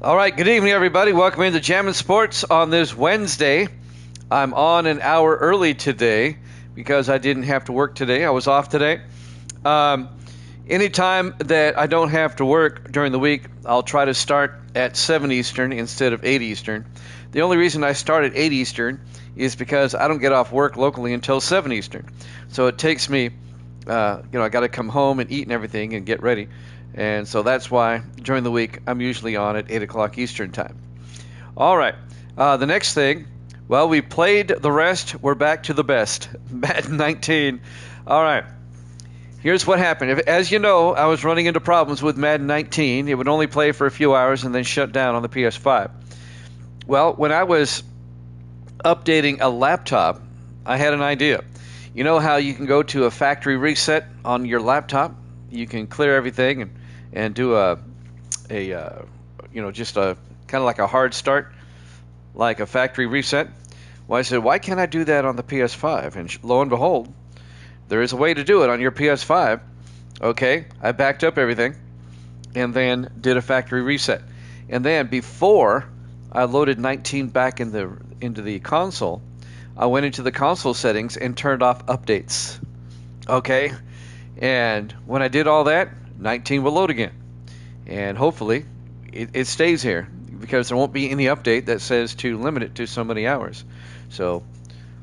All right, good evening, everybody. Welcome into Jammin' Sports on this Wednesday. I'm on an hour early today because I didn't have to work today. I was off today. Anytime that I don't have to work during the week, I'll try to start at 7 Eastern instead of 8 Eastern. The only reason I start at 8 Eastern is because I don't get off work locally until 7 Eastern. So it takes me, I got to come home and eat and everything and get ready. And so that's why during the week I'm usually on at 8 o'clock Eastern time. All right. The next thing, well, we played the rest. We're back to the best. Madden 19. All right. Here's what happened. As you know, I was running into problems with Madden 19. It would only play for a few hours and then shut down on the PS5. Well, when I was updating a laptop, I had an idea. You know how you can go to a factory reset on your laptop? You can clear everything and do just a kind of like a hard start, like a factory reset. Well, I said, why can't I do that on the PS5? And lo and behold, there is a way to do it on your PS5. Okay, I backed up everything and then did a factory reset. And then before I loaded 19 back into the console, I went into the console settings and turned off updates. Okay, and when I did all that, 19 will load again. And hopefully it stays here because there won't be any update that says to limit it to so many hours. So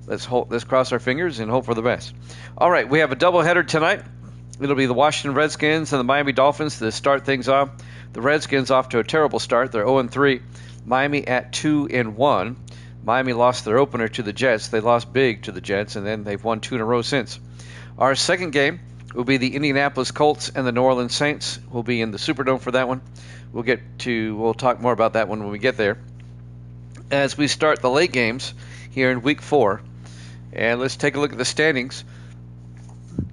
let's cross our fingers and hope for the best. All right, we have a doubleheader tonight. It'll be the Washington Redskins and the Miami Dolphins to start things off. The Redskins off to a terrible start. They're 0-3. Miami at 2-1. Miami lost their opener to the Jets. They lost big to the Jets, and then they've won 2 in a row since. Our second game will be the Indianapolis Colts and the New Orleans Saints. We'll be in the Superdome for that one. We'll talk more about that one when we get there. As we start the late games here in Week 4, and let's take a look at the standings.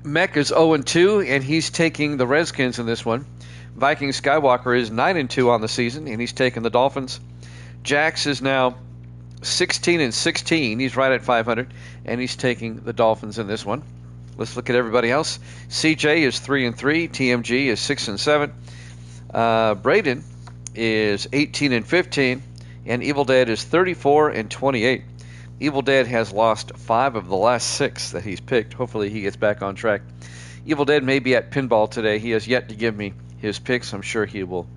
Mech is 0-2, and he's taking the Redskins in this one. Viking Skywalker is 9-2 on the season, and he's taking the Dolphins. Jax is now 16-16. He's right at 500, and he's taking the Dolphins in this one. Let's look at everybody else. CJ is 3-3. TMG is 6-7. Braden is 18-15, and Evil Dead is 34-28. Evil Dead has lost 5 of the last 6 that he's picked. Hopefully he gets back on track. Evil Dead may be at pinball today. He has yet to give me his picks. I'm sure he will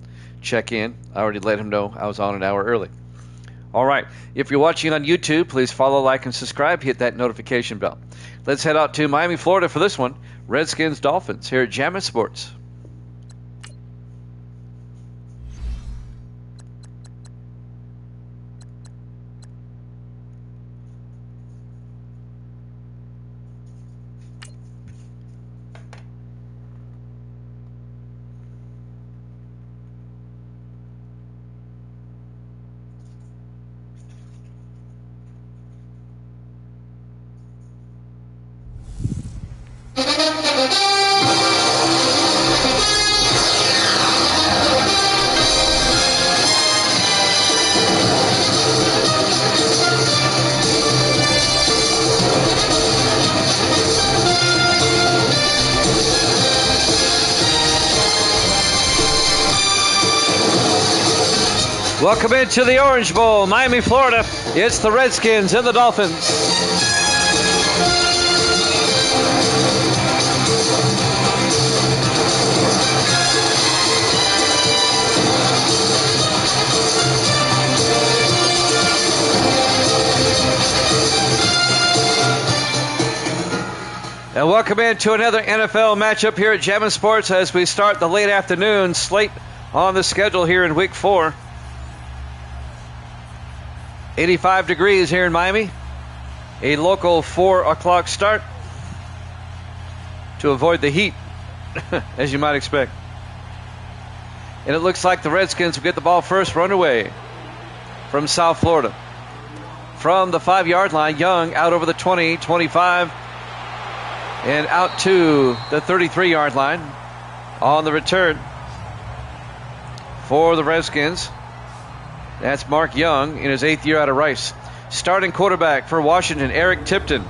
check in. I already let him know I was on an hour early. All right. If you're watching on YouTube, please follow, like, and subscribe. Hit that notification bell. Let's head out to Miami, Florida for this one. Redskins, Dolphins here at Jammin' Sports. Welcome into the Orange Bowl, Miami, Florida. It's the Redskins and the Dolphins. And welcome into another NFL matchup here at Jammin' Sports as we start the late afternoon slate on the schedule here in Week 4. 85 degrees here in Miami. A local 4 o'clock start to avoid the heat, as you might expect. And it looks like the Redskins will get the ball first, run away from South Florida. From the 5-yard line, Young out over the 20, 25, and out to the 33-yard line on the return for the Redskins. That's Mark Young in his 8th year out of Rice. Starting quarterback for Washington, Eric Tipton,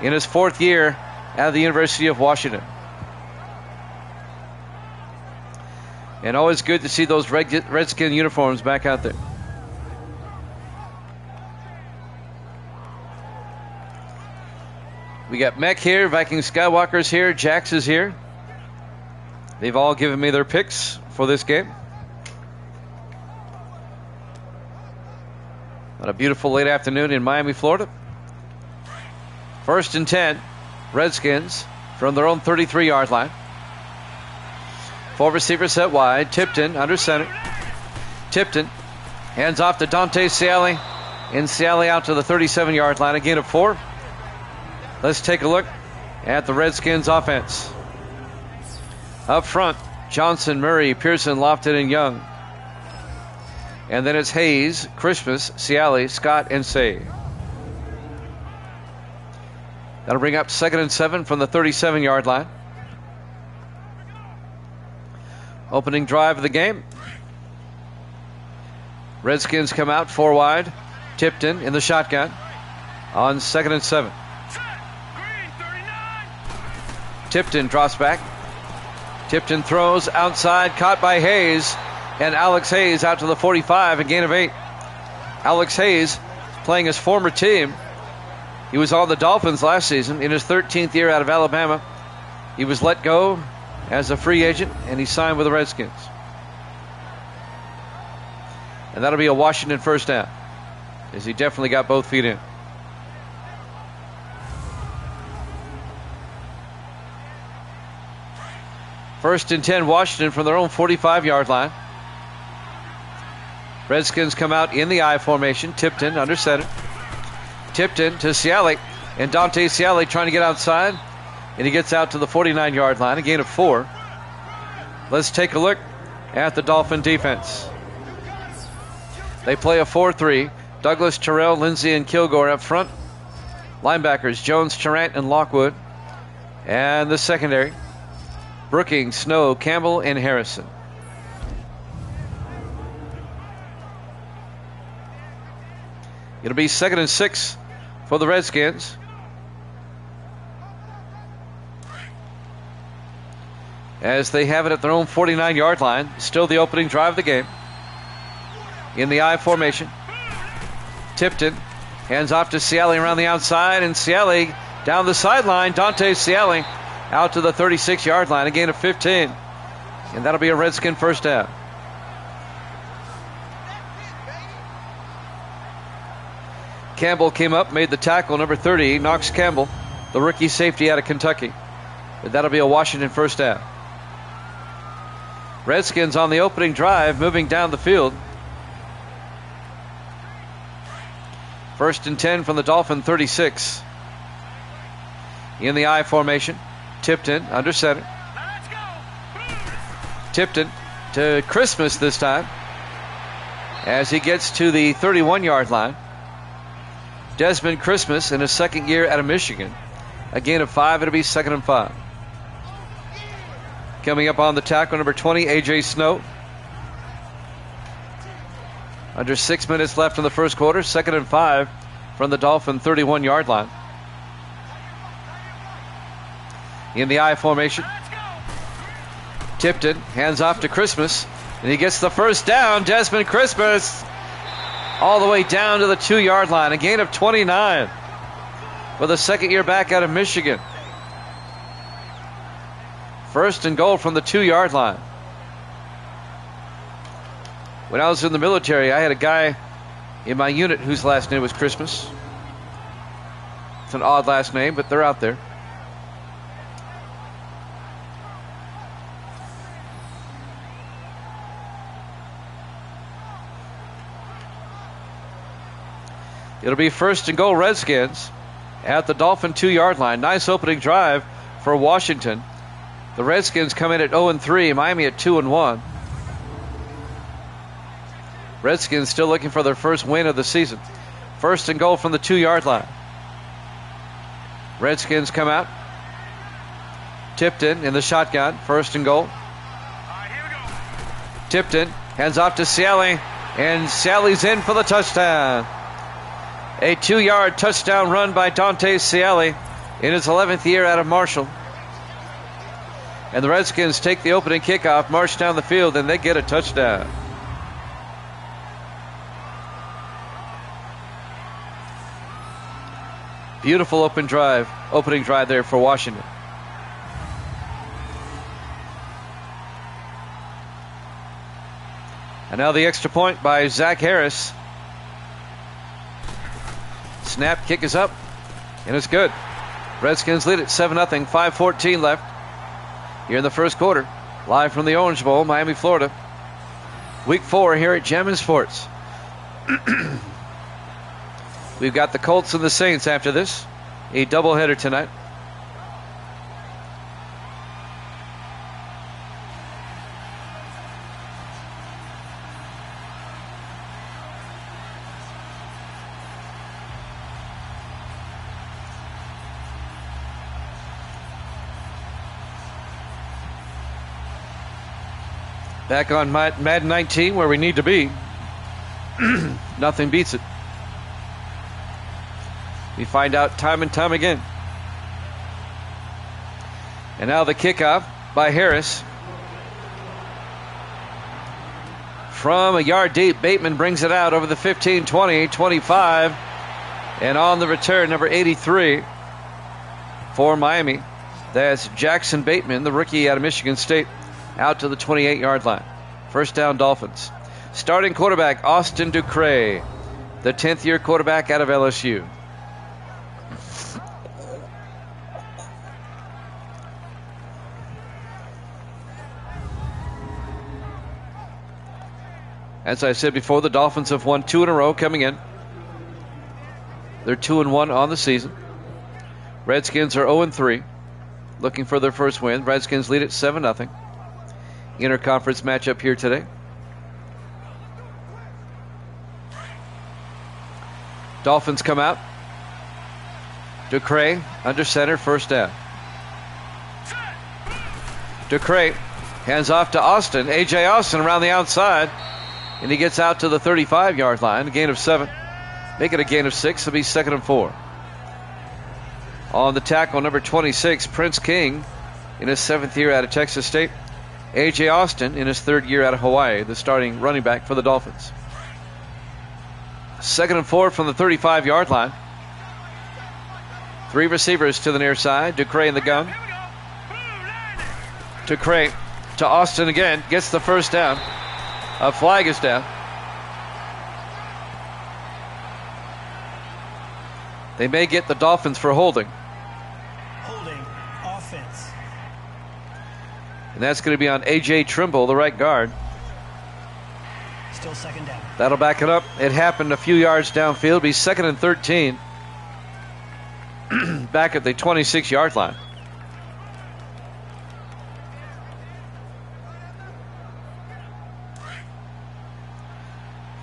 in his 4th year out of the University of Washington. And always good to see those Redskin uniforms back out there. We got Mech here, Viking Skywalker's here, Jax is here. They've all given me their picks for this game. On a beautiful late afternoon in Miami, Florida. 1st and 10, Redskins from their own 33-yard line. 4 receivers set wide. Tipton under center. Tipton hands off to Dante Ciali. And Ciali out to the 37-yard line. A gain of 4. Let's take a look at the Redskins offense. Up front, Johnson, Murray, Pearson, Lofton, and Young. And then it's Hayes, Christmas, Ciali, Scott, and Say. That'll bring up 2nd and 7 from the 37-yard line. Opening drive of the game. Redskins come out 4 wide. Tipton in the shotgun on 2nd and 7. Tipton drops back. Tipton throws outside, caught by Hayes. And Alex Hayes out to the 45, a gain of 8. Alex Hayes playing his former team. He was on the Dolphins last season in his 13th year out of Alabama. He was let go as a free agent, and he signed with the Redskins. And that'll be a Washington first down, as he definitely got both feet in. First and 10, Washington from their own 45-yard line. Redskins come out in the I formation. Tipton under center. Tipton to Ciali. And Dante Ciali trying to get outside. And he gets out to the 49-yard line. A gain of 4. Let's take a look at the Dolphin defense. They play a 4-3. Douglas, Terrell, Lindsey, and Kilgore up front. Linebackers, Jones, Tarrant, and Lockwood. And the secondary, Brookings, Snow, Campbell, and Harrison. It'll be 2nd and 6 for the Redskins. As they have it at their own 49-yard line. Still the opening drive of the game. In the I formation. Tipton hands off to Ciali around the outside. And Ciali down the sideline. Dante Ciali out to the 36-yard line. A gain of 15. And that'll be a Redskin first down. Campbell came up, made the tackle, number 30, Knox Campbell, the rookie safety out of Kentucky. But that'll be a Washington first down. Redskins on the opening drive, moving down the field. 1st and 10 from the Dolphin 36. In the I formation, Tipton under center. Tipton to Christmas this time, as he gets to the 31-yard line. Desmond Christmas in his 2nd year out of Michigan. A gain of 5. It'll be 2nd and 5. Coming up on the tackle, number 20, A.J. Snow. Under 6 minutes left in the first quarter. 2nd and 5 from the Dolphin 31-yard line. In the I formation. Tipton hands off to Christmas. And he gets the first down. Desmond Christmas all the way down to the 2-yard line. A gain of 29 for the 2nd year back out of Michigan. 1st and goal from the 2-yard line. When I was in the military, I had a guy in my unit whose last name was Christmas. It's an odd last name, but they're out there. It'll be 1st and goal Redskins at the Dolphin 2-yard line. Nice opening drive for Washington. The Redskins come in at 0-3, Miami at 2-1. Redskins still looking for their first win of the season. 1st and goal from the 2-yard line. Redskins come out. Tipton in the shotgun. 1st and goal. Tipton hands off to Ciali, and Ciali's in for the touchdown. A 2-yard touchdown run by Dante Ciali in his 11th year out of Marshall. And the Redskins take the opening kickoff, march down the field, and they get a touchdown. Beautiful opening drive there for Washington. And now the extra point by Zach Harris. Snap, kick is up, and it's good. Redskins lead at 7-0, 5:14 left here in the first quarter. Live from the Orange Bowl, Miami, Florida. Week 4 here at Gem and Sports. We've got the Colts and the Saints after this. A doubleheader tonight. Back on Madden 19 where we need to be. Nothing beats it. We find out time and time again. And now the kickoff by Harris. From a yard deep, Bateman brings it out over the 15, 20, 25. And on the return, number 83 for Miami. That's Jackson Bateman, the rookie out of Michigan State, out to the 28-yard line. First down, Dolphins. Starting quarterback, Austin Ducre, the 10th-year quarterback out of LSU. As I said before, the Dolphins have won 2 in a row coming in. They're 2-1 on the season. Redskins are 0-3, looking for their first win. Redskins lead at 7-0. Interconference matchup here today. Dolphins come out. Ducre under center, first down. Ducre hands off to Austin. A.J. Austin around the outside. And he gets out to the 35-yard line, a gain of 7. Make it a gain of 6. It'll be 2nd and 4. On the tackle, number 26, Prince King, in his 7th year out of Texas State. A.J. Austin in his 3rd year out of Hawaii, the starting running back for the Dolphins. 2nd and 4 from the 35-yard line. 3 receivers to the near side. Ducre in the gun. Ducre to Austin again. Gets the first down. A flag is down. They may get the Dolphins for holding. Holding offense. And that's going to be on A.J. Trimble, the right guard. Still second down. That'll back it up. It happened a few yards downfield. It'll be 2nd and 13. Back at the 26-yard line.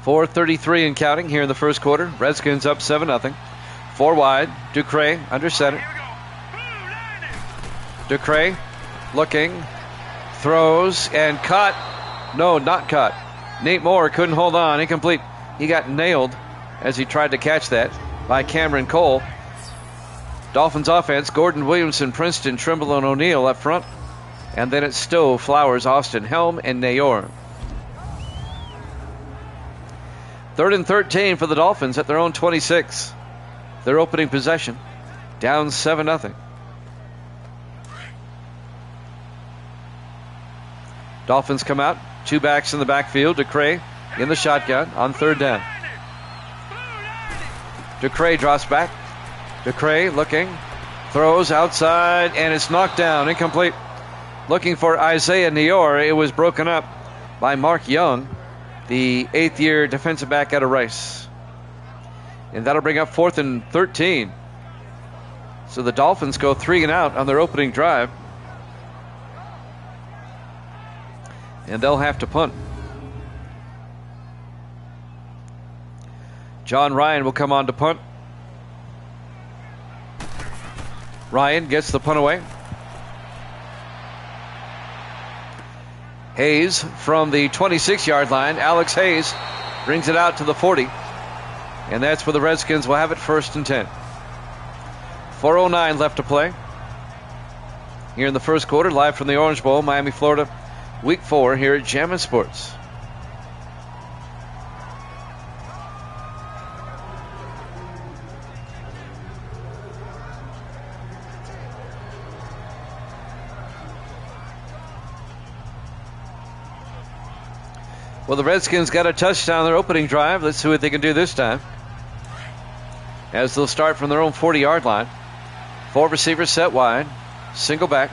.433 and counting here in the first quarter. Redskins up 7-0. 4 wide. Ducre under center. Ducre looking. Throws and caught. No, not caught. Nate Moore couldn't hold on. Incomplete. He got nailed as he tried to catch that by Cameron Cole. Dolphins offense, Gordon, Williamson, Princeton, Trimble, and O'Neal up front. And then it's Stowe, Flowers, Austin, Helm, and Nayor. 3rd and 13 for the Dolphins at their own 26. Their opening possession. Down 7-0. Dolphins come out. 2 backs in the backfield. Ducre in the shotgun on 3rd down. Ducre drops back. Ducre looking. Throws outside, and it's knocked down. Incomplete. Looking for Isaiah Nayor. It was broken up by Mark Young, the 8th-year defensive back out of Rice. And that'll bring up 4th and 13. So the Dolphins go 3 and out on their opening drive. And they'll have to punt. John Ryan will come on to punt. Ryan gets the punt away. Hayes from the 26-yard line. Alex Hayes brings it out to the 40. And that's where the Redskins will have it, 1st and 10. 4:09 left to play here in the first quarter, live from the Orange Bowl, Miami, Florida, week 4 here at Jammin' Sports. Well, the Redskins got a touchdown on their opening drive. Let's see what they can do this time, as they'll start from their own 40-yard line. 4 receivers set wide. Single back.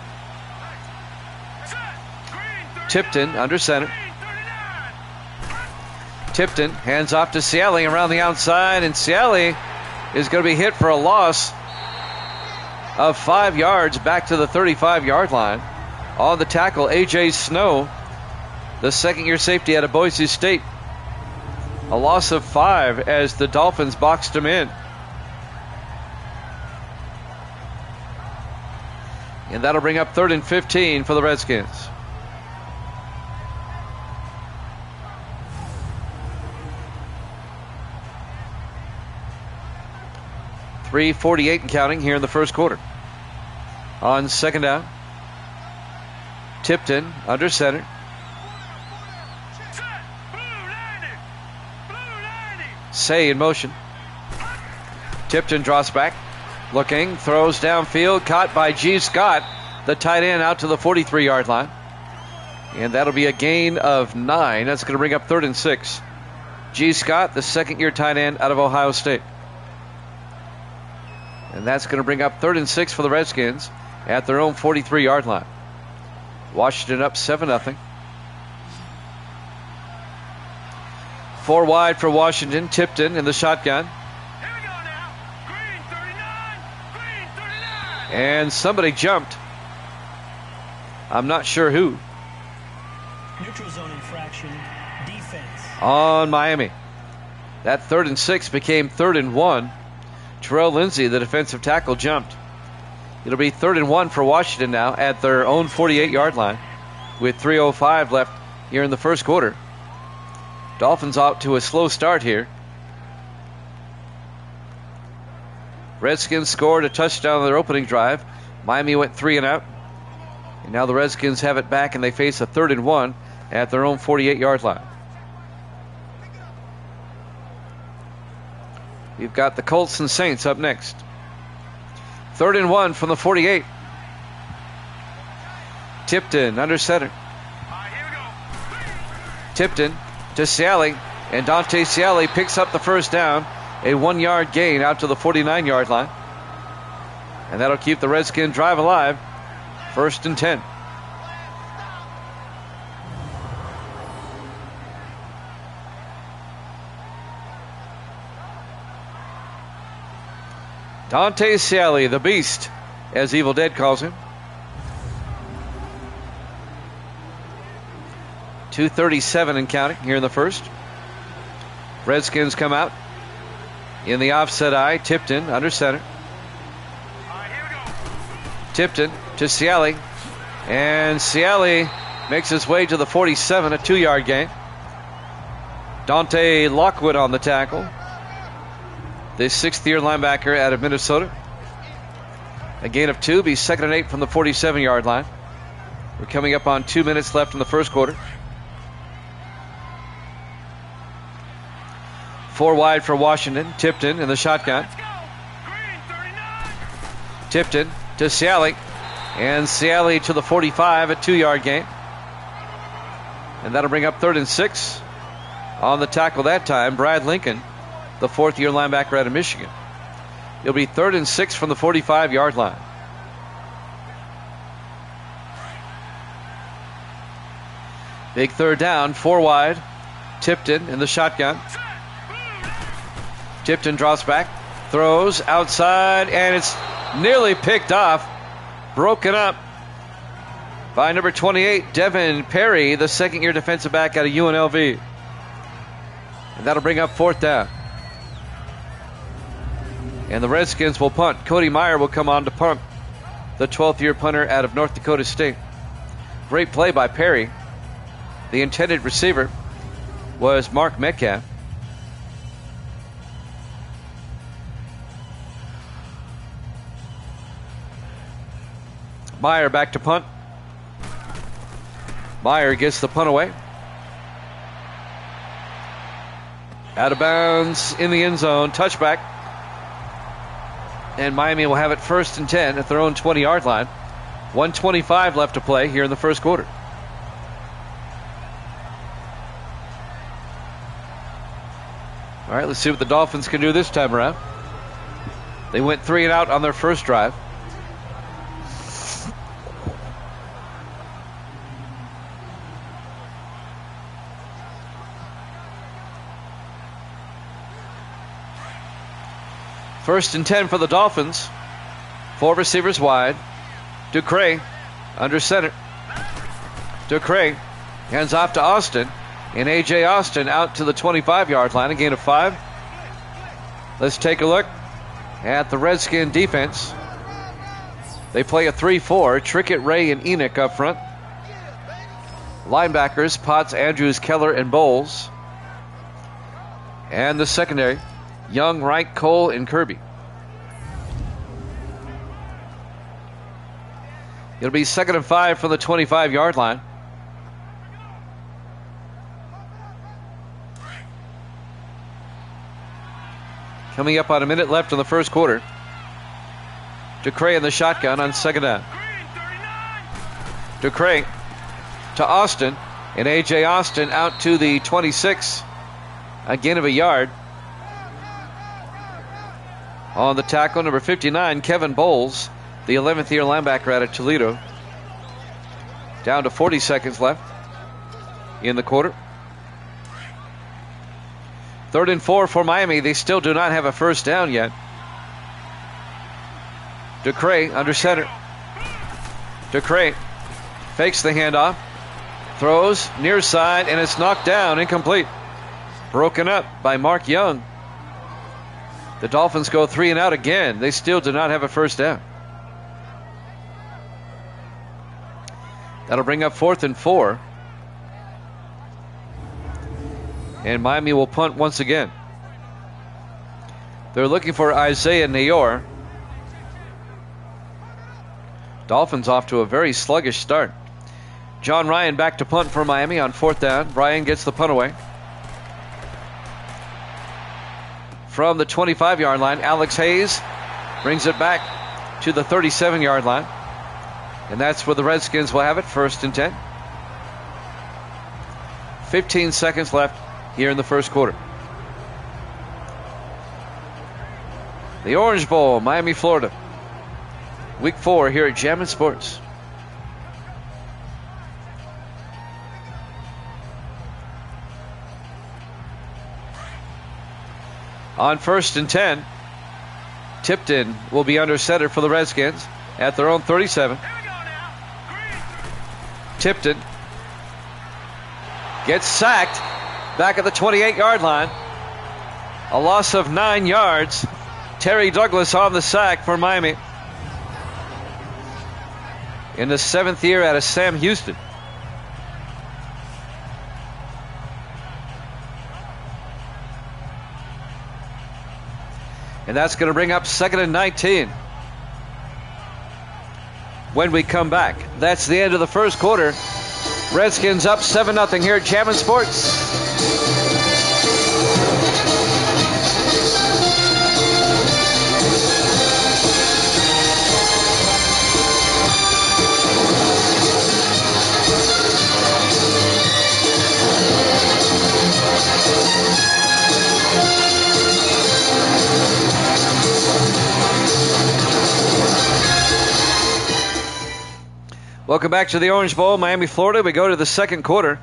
Tipton under center. Tipton hands off to Ciali around the outside, and Ciali is going to be hit for a loss of 5 yards back to the 35-yard line. On the tackle, A.J. Snow, the second-year safety out of Boise State. A loss of 5 as the Dolphins boxed him in. And that'll bring up 3rd and 15 for the Redskins. .348 and counting here in the first quarter. On second down, Tipton under center. Say in motion. Tipton draws back. Looking, throws downfield, caught by G. Scott, the tight end, out to the 43-yard line. And that'll be a gain of 9. That's going to bring up 3rd and 6. G. Scott, the second-year tight end out of Ohio State. And that's going to bring up 3rd and 6 for the Redskins at their own 43-yard line. Washington up 7-0. 4 wide for Washington. Tipton in the shotgun. And somebody jumped. I'm not sure who. Neutral zone infraction, defense. On Miami. That 3rd and 6 became 3rd and 1. Terrell Lindsay, the defensive tackle, jumped. It'll be 3rd and 1 for Washington now at their own 48-yard line with 3:05 left here in the first quarter. Dolphins out to a slow start here. Redskins scored a touchdown on their opening drive. Miami went 3 and out. And now the Redskins have it back, and they face a 3rd and 1 at their own 48-yard line. We've got the Colts and Saints up next. 3rd and 1 from the 48. Tipton under center. Tipton to Ciali, and Dante Ciali picks up the first down. A 1-yard gain out to the 49-yard line. And that'll keep the Redskin drive alive. 1st and 10. Dante Ciali, the beast, as Evil Dead calls him. 2:37 and counting here in the first. Redskins come out in the offset eye. Tipton under center. Tipton to Ciali, and Ciali makes his way to the 47, a 2-yard gain. Dante Lockwood on the tackle, the 6th-year linebacker out of Minnesota. A gain of 2, be 2nd and 8 from the 47-yard line. We're coming up on 2 minutes left in the first quarter. 4 wide for Washington. Tipton in the shotgun. Tipton to Ciali, and Ciali to the 45, a 2-yard gain. And that'll bring up 3rd and 6. On the tackle that time, Brad Lincoln, the 4th-year linebacker out of Michigan. It'll be 3rd and 6 from the 45-yard line. Big 3rd down, 4 wide. Tipton in the shotgun. Tipton draws back, throws outside, and it's nearly picked off. Broken up by number 28, Devin Perry, the 2nd-year defensive back out of UNLV. And that'll bring up 4th down. And the Redskins will punt. Cody Meyer will come on to punt, the 12th-year punter out of North Dakota State. Great play by Perry. The intended receiver was Mark Metcalf. Meyer back to punt. Meyer gets the punt away. Out of bounds in the end zone. Touchback. And Miami will have it 1st and 10 at their own 20-yard line. 1:25 left to play here in the first quarter. All right, let's see what the Dolphins can do this time around. They went 3 and out on their first drive. First and 10 for the Dolphins. 4 receivers wide. Ducre under center. Ducre hands off to Austin. And A.J. Austin out to the 25-yard line, a gain of 5. Let's take a look at the Redskin defense. They play a 3-4. Trickett, Ray, and Enoch up front. Linebackers, Potts, Andrews, Keller, and Bowles. And the secondary, Young, Wright, Cole, and Kirby. It'll be 2nd and 5 from the 25-yard line. Coming up on a minute left in the first quarter. Ducre in the shotgun on 2nd down. Ducre to Austin, and A.J. Austin out to the 26. A gain of a yard. On the tackle, number 59, Kevin Bowles, the 11th-year linebacker out of Toledo. Down to 40 seconds left in the quarter. 3rd and 4 for Miami. They still do not have a first down yet. Ducre under center. Ducre fakes the handoff. Throws near side, and it's knocked down, incomplete. Broken up by Mark Young. The Dolphins go 3 and out again. They still do not have a first down. That'll bring up 4th and 4. And Miami will punt once again. They're looking for Isaiah Nayor. Dolphins off to a very sluggish start. John Ryan back to punt for Miami on 4th down. Ryan gets the punt away. From the 25-yard line, Alex Hayes brings it back to the 37-yard line. And that's where the Redskins will have it, 1st and 10. 15 seconds left here in the first quarter. The Orange Bowl, Miami, Florida. Week 4 here at Jammin' Sports. On 1st and 10, Tipton will be under center for the Redskins at their own 37. Tipton gets sacked back at the 28-yard line. A loss of 9 yards. Terry Douglas on the sack for Miami. In the 7th year out of Sam Houston. And that's going to bring up 2nd and 19. When we come back, that's the end of the first quarter. Redskins up 7-0 here at Jammin' Sports. Welcome back to the Orange Bowl, Miami, Florida. We go to the second quarter.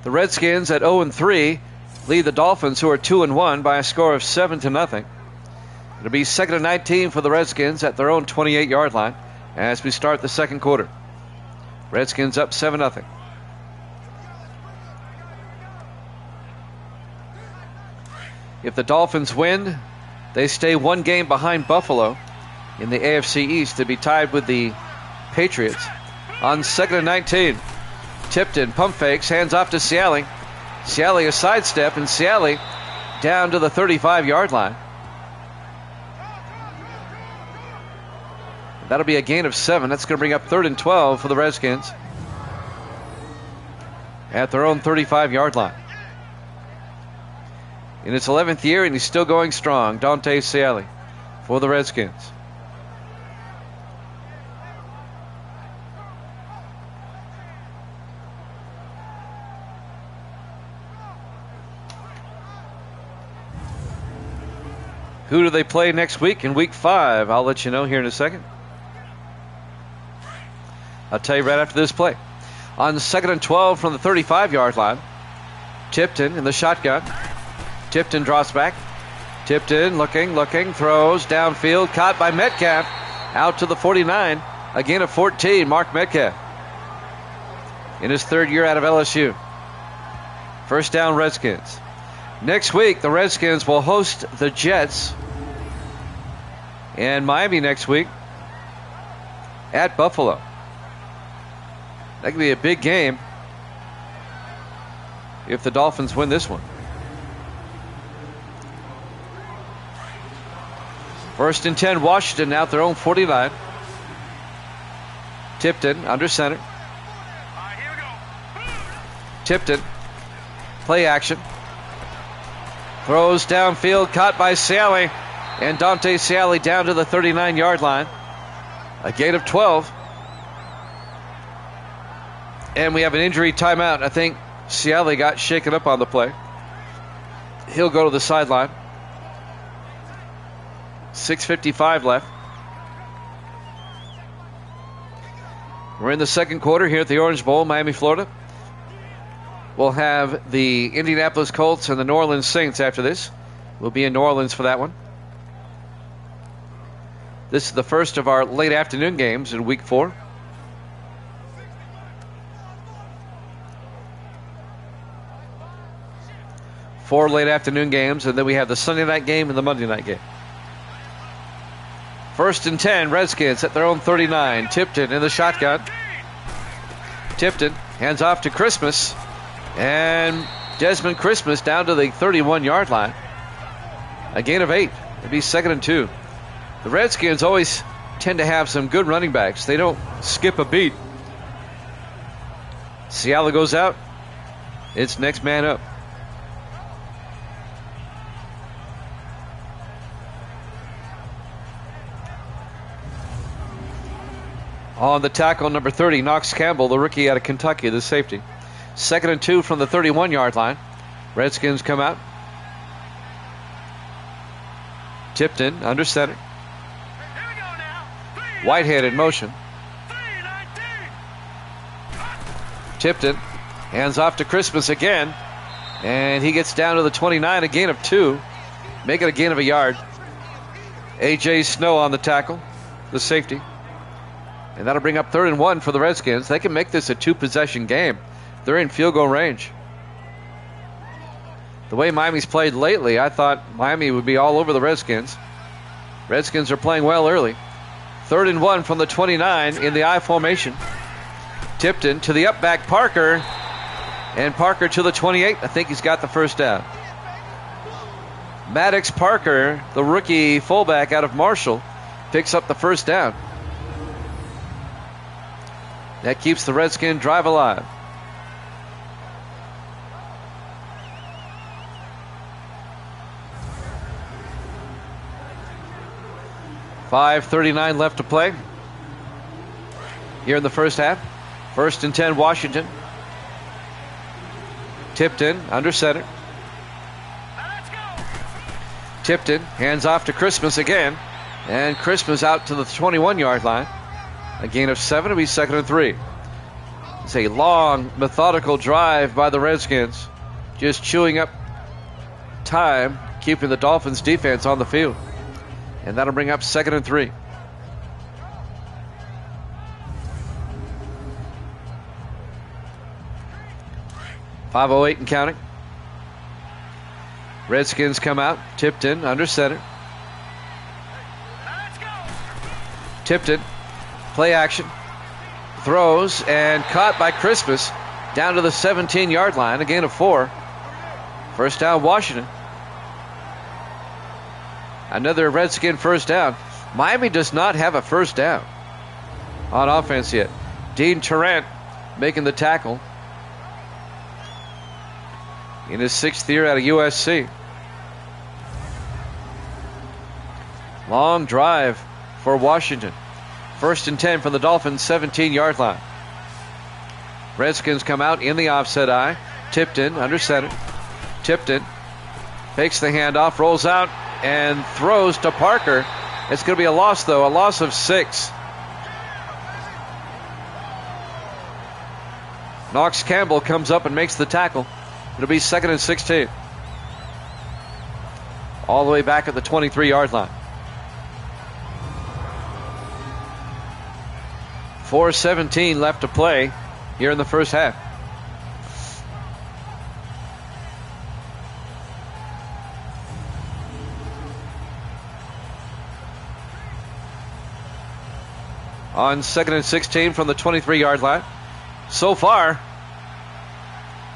The Redskins at 0-3 lead the Dolphins, who are 2-1, by a score of 7-0. It'll be 2nd and 19 for the Redskins at their own 28-yard line as we start the second quarter. Redskins up 7-0. If the Dolphins win, they stay 1 game behind Buffalo in the AFC East to be tied with the Patriots. On 2nd and 19, Tipton pump fakes, hands off to Ciali. Ciali a sidestep, and Ciali down to the 35-yard line. That'll be a gain of 7. That's going to bring up 3rd and 12 for the Redskins at their own 35-yard line. In its 11th year, and he's still going strong, Dante Ciali for the Redskins. Who do they play next week in week 5? I'll let you know here in a second. I'll tell you right after this play. On 2nd and 12 from the 35-yard line, Tipton in the shotgun. Tipton drops back. Tipton looking, throws downfield, caught by Metcalf, out to the 49. Again of 14, Mark Metcalf. In his 3rd year out of LSU. First down, Redskins. Next week, the Redskins will host the Jets. And Miami next week at Buffalo. That could be a big game if the Dolphins win this one. 1st and 10, Washington out their own 49. Tipton under center. Tipton, play action. Throws downfield, caught by Ciali. And Dante Ciali down to the 39-yard line. A gain of 12. And we have an injury timeout. I think Ciali got shaken up on the play. He'll go to the sideline. 6:55 left. We're in the second quarter here at the Orange Bowl, Miami, Florida. We'll have the Indianapolis Colts and the New Orleans Saints after this. We'll be in New Orleans for that one. This is the first of our late afternoon games in week 4. Four late afternoon games, and then we have the Sunday night game and the Monday night game. 1st and 10, Redskins at their own 39. Tipton in the shotgun. Tipton hands off to Christmas. And Desmond Christmas down to the 31-yard line. A gain of 8. It'd be 2nd and 2. The Redskins always tend to have some good running backs. They don't skip a beat. Ciali goes out. It's next man up. On the tackle, number 30, Knox Campbell, the rookie out of Kentucky, the safety. 2nd and 2 from the 31-yard line. Redskins come out. Tipton under center. Whitehead in motion. Tipton hands off to Christmas again. And he gets down to the 29, a gain of 2. Make it a gain of a yard. A.J. Snow on the tackle, the safety. And that'll bring up 3rd and 1 for the Redskins. They can make this a 2-possession game. They're in field goal range. The way Miami's played lately, I thought Miami would be all over the Redskins. Redskins are playing well early. 3rd and 1 from the 29 in the I formation. Tipton to the up back Parker. And Parker to the 28. I think he's got the first down. Maddox Parker, the rookie fullback out of Marshall, picks up the first down. That keeps the Redskin drive alive. .5:39 left to play here in the first half. 1st and 10, Washington. Tipton under center. Tipton hands off to Christmas again. And Christmas out to the 21-yard line. A gain of 7. It'll be 2nd and 3. It's a long, methodical drive by the Redskins. Just chewing up time, keeping the Dolphins defense on the field. And that'll bring up 2nd and 3. .508 and counting. Redskins come out. Tipton under center. Tipton, play action. Throws and caught by Christmas down to the 17-yard line. A gain of 4. First down, Washington. Another Redskin first down. Miami does not have a first down. on offense yet. Dean Tarrant making the tackle in his 6th year out of USC. Long drive for Washington. 1st and 10 from the Dolphins' 17-yard line. Redskins come out in the offset eye. Tipton under center. Tipton fakes the handoff, rolls out, and throws to Parker. It's going to be a loss, though, a loss of 6. Knox Campbell comes up and makes the tackle. It'll be 2nd and 16. All the way back at the 23-yard line. 4:17 left to play here in the first half. On 2nd and 16 from the 23-yard line. So far,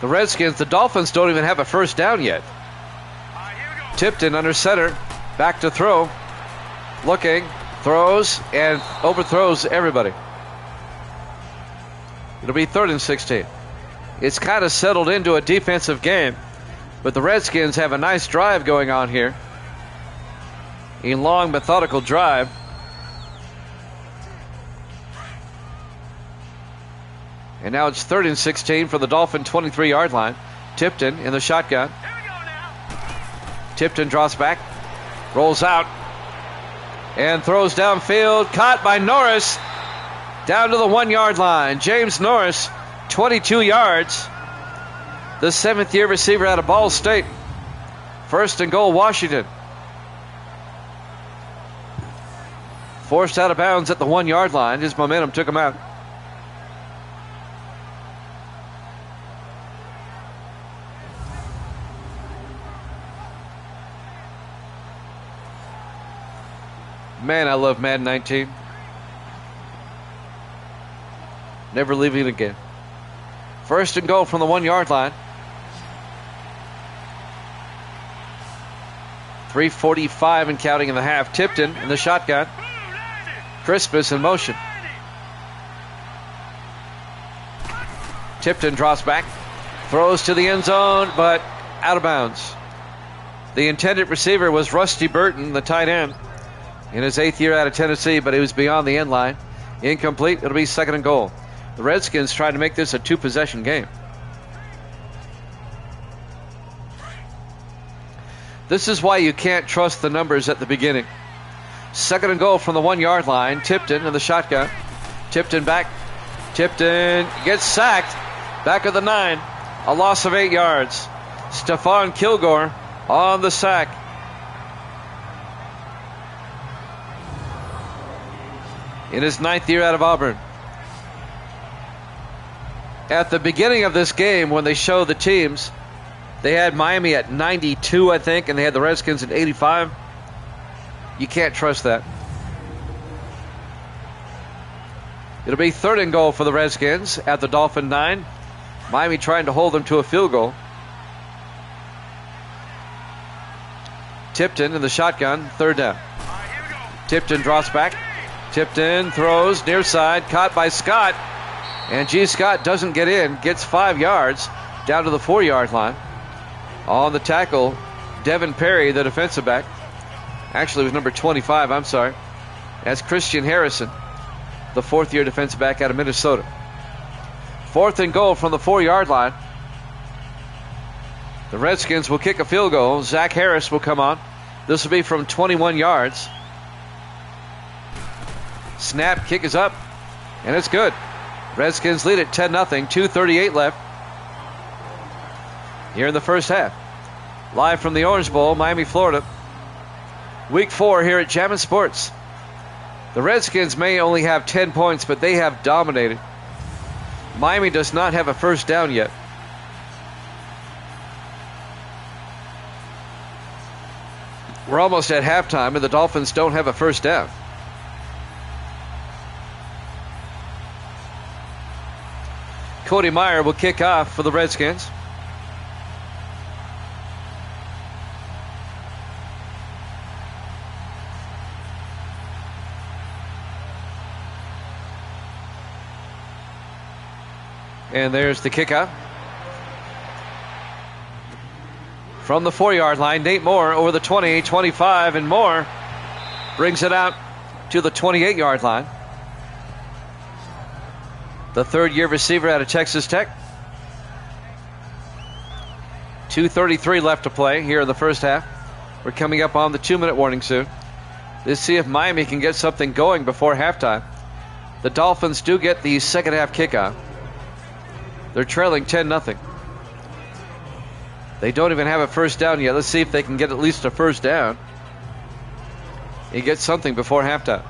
the Dolphins don't even have a first down yet. Tipton under center, back to throw, looking, throws, and overthrows everybody. It'll be 3rd and 16. It's kind of settled into a defensive game, but the Redskins have a nice drive going on here. A long, methodical drive. And now it's 3rd and 16 for the Dolphin 23-yard line. Tipton in the shotgun. Tipton draws back, rolls out, and throws downfield. Caught by Norris. Down to the 1-yard line. James Norris, 22 yards. The 7th-year receiver out of Ball State. 1st and goal, Washington. Forced out of bounds at the 1-yard line. His momentum took him out. Man, I love Madden 19. Never leaving it again. 1st and goal from the 1-yard line. 3:45 and counting in the half. Tipton in the shotgun. Crispus in motion. Tipton drops back. Throws to the end zone, but out of bounds. The intended receiver was Rusty Burton, the tight end, in his 8th year out of Tennessee, but he was beyond the end line. Incomplete. It'll be 2nd and goal. The Redskins trying to make this a 2-possession game. This is why you can't trust the numbers at the beginning. 2nd and goal from the 1-yard line. Tipton in the shotgun. Tipton back. Tipton gets sacked. Back of the 9. A loss of 8 yards. Stephon Kilgore on the sack. In his 9th year out of Auburn. At the beginning of this game, when they show the teams, they had Miami at 92, I think, and they had the Redskins at 85. You can't trust that. It'll be 3rd and goal for the Redskins at the Dolphin 9. Miami trying to hold them to a field goal. Tipton in the shotgun, 3rd down. Tipton drops back. Tipton throws near side, caught by Scott. And G. Scott doesn't get in, gets 5 yards down to the 4-yard line. On the tackle, Devin Perry, the defensive back. Actually, it was number 25, I'm sorry. That's Christian Harrison, the 4th-year defensive back out of Minnesota. 4th and goal from the 4-yard line. The Redskins will kick a field goal. Zach Harris will come on. This will be from 21 yards. Snap, kick is up, and it's good. Redskins lead at 10-0, 2:38 left here in the first half. Live from the Orange Bowl, Miami, Florida. Week 4 here at Jammin' Sports. The Redskins may only have 10 points, but they have dominated. Miami does not have a first down yet. We're almost at halftime, and the Dolphins don't have a first down. Cody Meyer will kick off for the Redskins. And there's the kickoff. From the 4-yard line, Nate Moore over the 20, 25, and Moore brings it out to the 28-yard line. The third-year receiver out of Texas Tech. 2:33 left to play here in the first half. We're coming up on the 2-minute warning soon. Let's see if Miami can get something going before halftime. The Dolphins do get the second half kickoff. They're trailing 10-0. They don't even have a first down yet. Let's see if they can get at least a first down. You get something before halftime.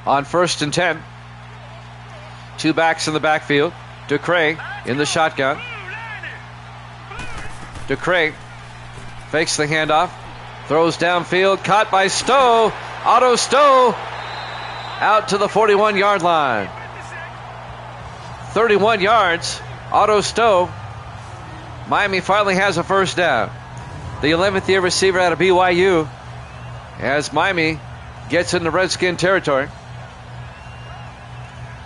On 1st and 10. 2 backs in the backfield. Ducray in the shotgun. Ducray fakes the handoff. Throws downfield. Caught by Stowe. Otto Stowe out to the 41-yard line. 31 yards. Otto Stowe. Miami finally has a first down. The 11th year receiver out of BYU as Miami gets into Redskin territory.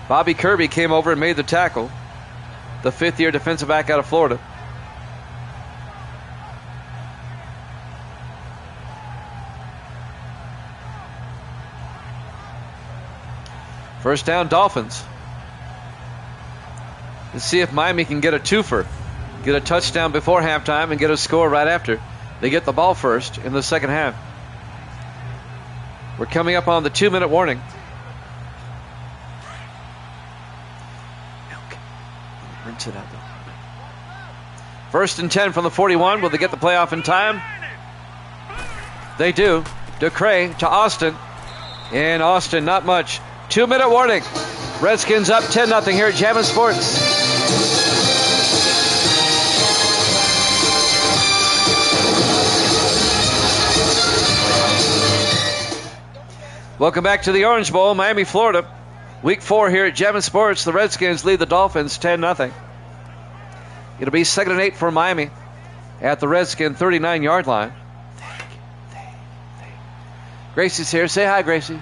Bobby Kirby came over and made the tackle. The 5th year defensive back out of Florida. First down, Dolphins. Let's see if Miami can get a twofer. Get a touchdown before halftime and get a score right after. They get the ball first in the second half. We're coming up on the 2-minute warning. Rinse it out though. 1st and 10 from the 41. Will they get the playoff in time? They do. Ducray to Austin. And Austin, not much. 2-minute warning. Redskins up 10-0 here at Jammin' Sports. Welcome back to the Orange Bowl, Miami, Florida. Week 4 here at Jammin' Sports. The Redskins lead the Dolphins 10-0. It'll be 2nd and 8 for Miami at the Redskin 39-yard line. Gracie's here. Say hi, Gracie.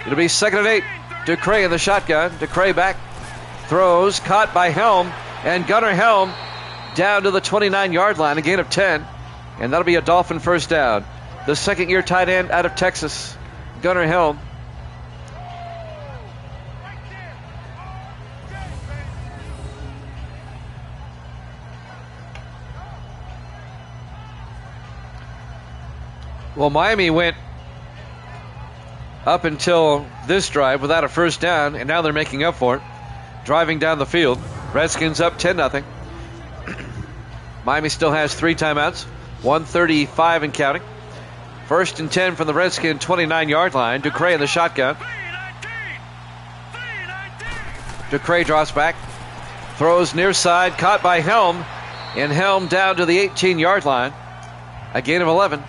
It'll be 2nd and 8. Ducray in the shotgun. Ducray back. Throws. Caught by Helm. And Gunnar Helm down to the 29-yard line. A gain of 10. And that'll be a Dolphin first down. The 2nd-year tight end out of Texas, Gunnar Helm. Well, Miami went up until this drive without a first down, and now they're making up for it, driving down the field. Redskins up 10-0. Miami still has 3 timeouts, 1:35 and counting. 1st and 10 from the Redskin 29-yard line. Ducray in the shotgun. Ducray drops back. Throws near side. Caught by Helm. And Helm down to the 18-yard line. A gain of 11.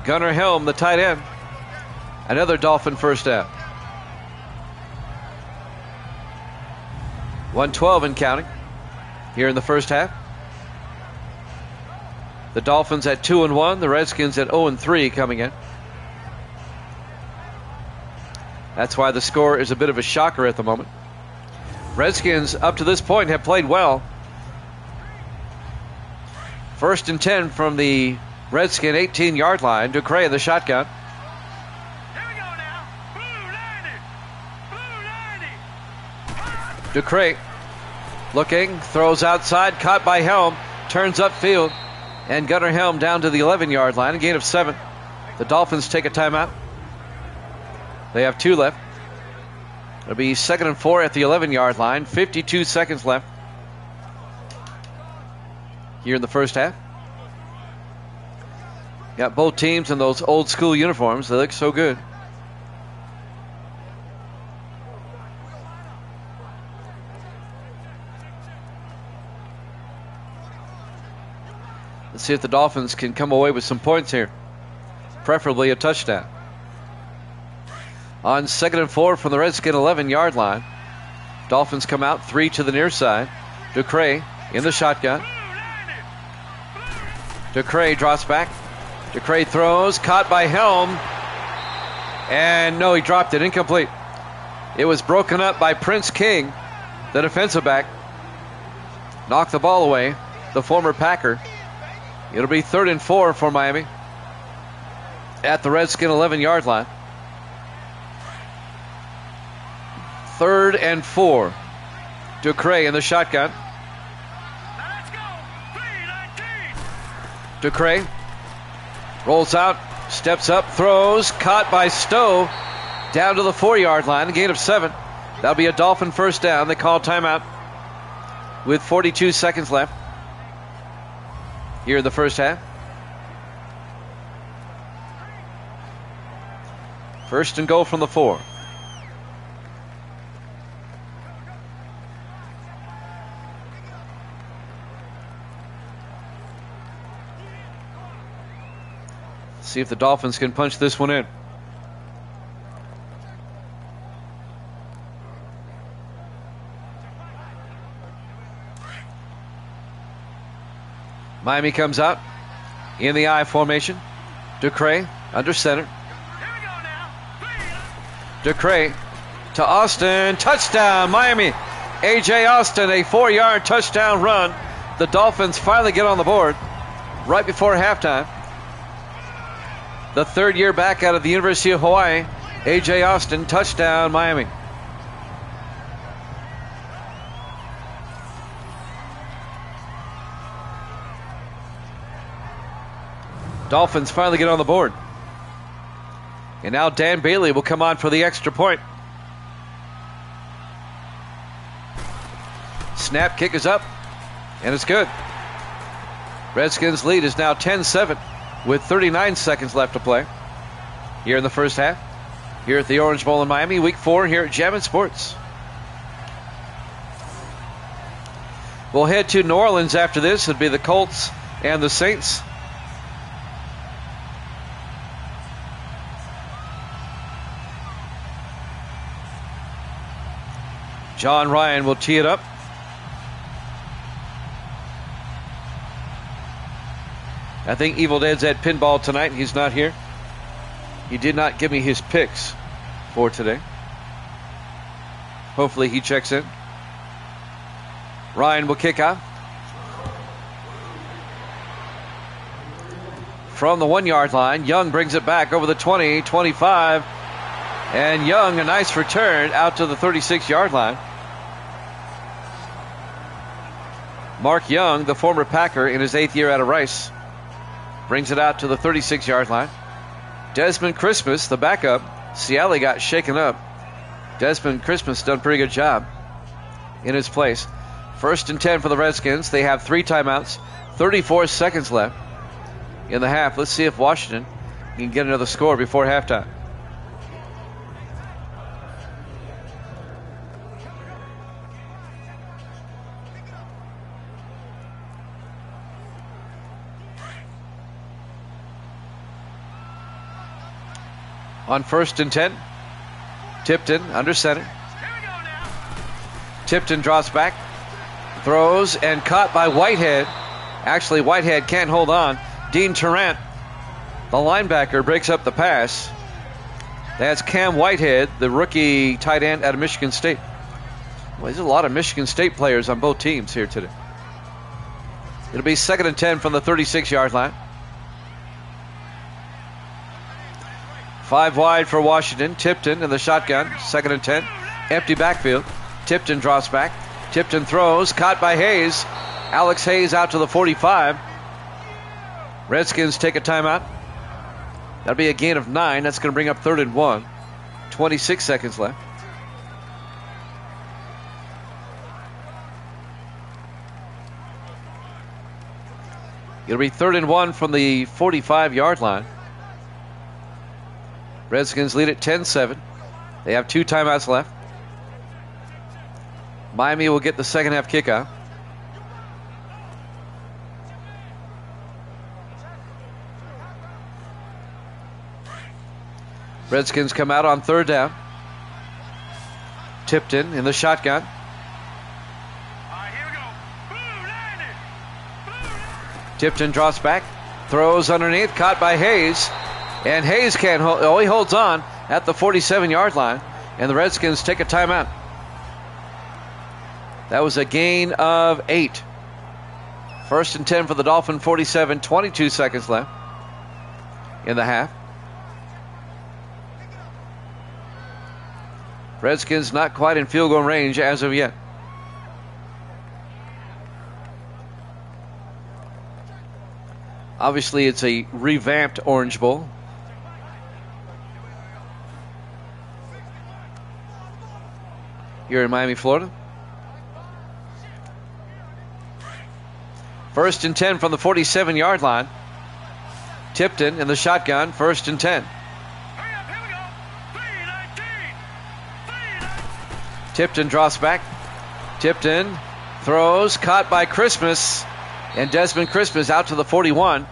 Gunnar Helm, the tight end. Another Dolphin first down. 1:12 and counting here in the first half. The Dolphins at 2-1. The Redskins at 0-3 coming in. That's why the score is a bit of a shocker at the moment. Redskins up to this point have played well. 1st and 10 from the Redskin 18-yard line. Ducray in the shotgun. Ducray looking, throws outside, caught by Helm, turns upfield. And Gunnar Helm down to the 11-yard line, a gain of 7. The Dolphins take a timeout. They have 2 left. It'll be 2nd and 4 at the 11-yard line. 52 seconds left here in the first half. Got both teams in those old school uniforms. They look so good. Let's see if the Dolphins can come away with some points here. Preferably a touchdown. On 2nd and 4 from the Redskin 11-yard line. Dolphins come out 3 to the near side. Ducray in the shotgun. Ducray drops back. Ducray throws. Caught by Helm. And no, he dropped it. Incomplete. It was broken up by Prince King, the defensive back. Knocked the ball away, the former Packer. It'll be 3rd and 4 for Miami at the Redskin 11-yard line. 3rd and 4. Ducre in the shotgun. Ducre rolls out, steps up, throws, caught by Stowe down to the 4-yard line, a gain of 7. That'll be a Dolphin first down. They call timeout with 42 seconds left here in the first half. 1st and goal from the 4. See if the Dolphins can punch this one in. Miami comes out in the I formation. Ducre under center. Ducre to Austin. Touchdown, Miami. A.J. Austin, a 4-yard touchdown run. The Dolphins finally get on the board right before halftime. The 3rd year back out of the University of Hawaii, A.J. Austin, touchdown, Miami. Dolphins finally get on the board. And now Dan Bailey will come on for the extra point. Snap, kick is up, and it's good. Redskins lead is now 10-7 with 39 seconds left to play here in the first half. Here at the Orange Bowl in Miami, week 4 here at Jammin' Sports. We'll head to New Orleans after this. It'll be the Colts and the Saints. John Ryan will tee it up. I think Evil Dead's at pinball tonight. He's not here. He did not give me his picks for today. Hopefully he checks in. Ryan will kick off. From the 1-yard line, Young brings it back over the 20, 25. And Young, a nice return out to the 36-yard line. Mark Young, the former Packer in his 8th year out of Rice, brings it out to the 36-yard line. Desmond Christmas, the backup. Ciali got shaken up. Desmond Christmas done a pretty good job in his place. 1st and 10 for the Redskins. They have 3 timeouts. 34 seconds left in the half. Let's see if Washington can get another score before halftime. On 1st and 10, Tipton under center. Tipton drops back, throws, and caught by Whitehead. Actually, Whitehead can't hold on. Dean Tarrant, the linebacker, breaks up the pass. That's Cam Whitehead, the rookie tight end out of Michigan State. Well, there's a lot of Michigan State players on both teams here today. It'll be 2nd and 10 from the 36-yard line. 5 wide for Washington. Tipton in the shotgun. 2nd and 10. Empty backfield. Tipton drops back. Tipton throws. Caught by Hayes. Alex Hayes out to the 45. Redskins take a timeout. That'll be a gain of 9. That's going to bring up 3rd and 1. 26 seconds left. It'll be 3rd and 1 from the 45-yard line. Redskins lead at 10-7. They have 2 timeouts left. Miami will get the second half kickoff. Redskins come out on 3rd down. Tipton in the shotgun. Tipton drops back, throws underneath, caught by Hayes. And Hayes can't hold. Oh, he holds on. at the 47-yard line, and the Redskins take a timeout. That was a gain of 8. 1st and 10 for the Dolphin 47, 22 seconds left in the half. Redskins not quite in field goal range as of yet. Obviously, it's a revamped Orange Bowl. Here in Miami, Florida. 1st and 10 from the 47-yard line. Tipton in the shotgun, 1st and 10. Tipton drops back. Tipton throws, caught by Christmas. And Desmond Christmas out to the 41.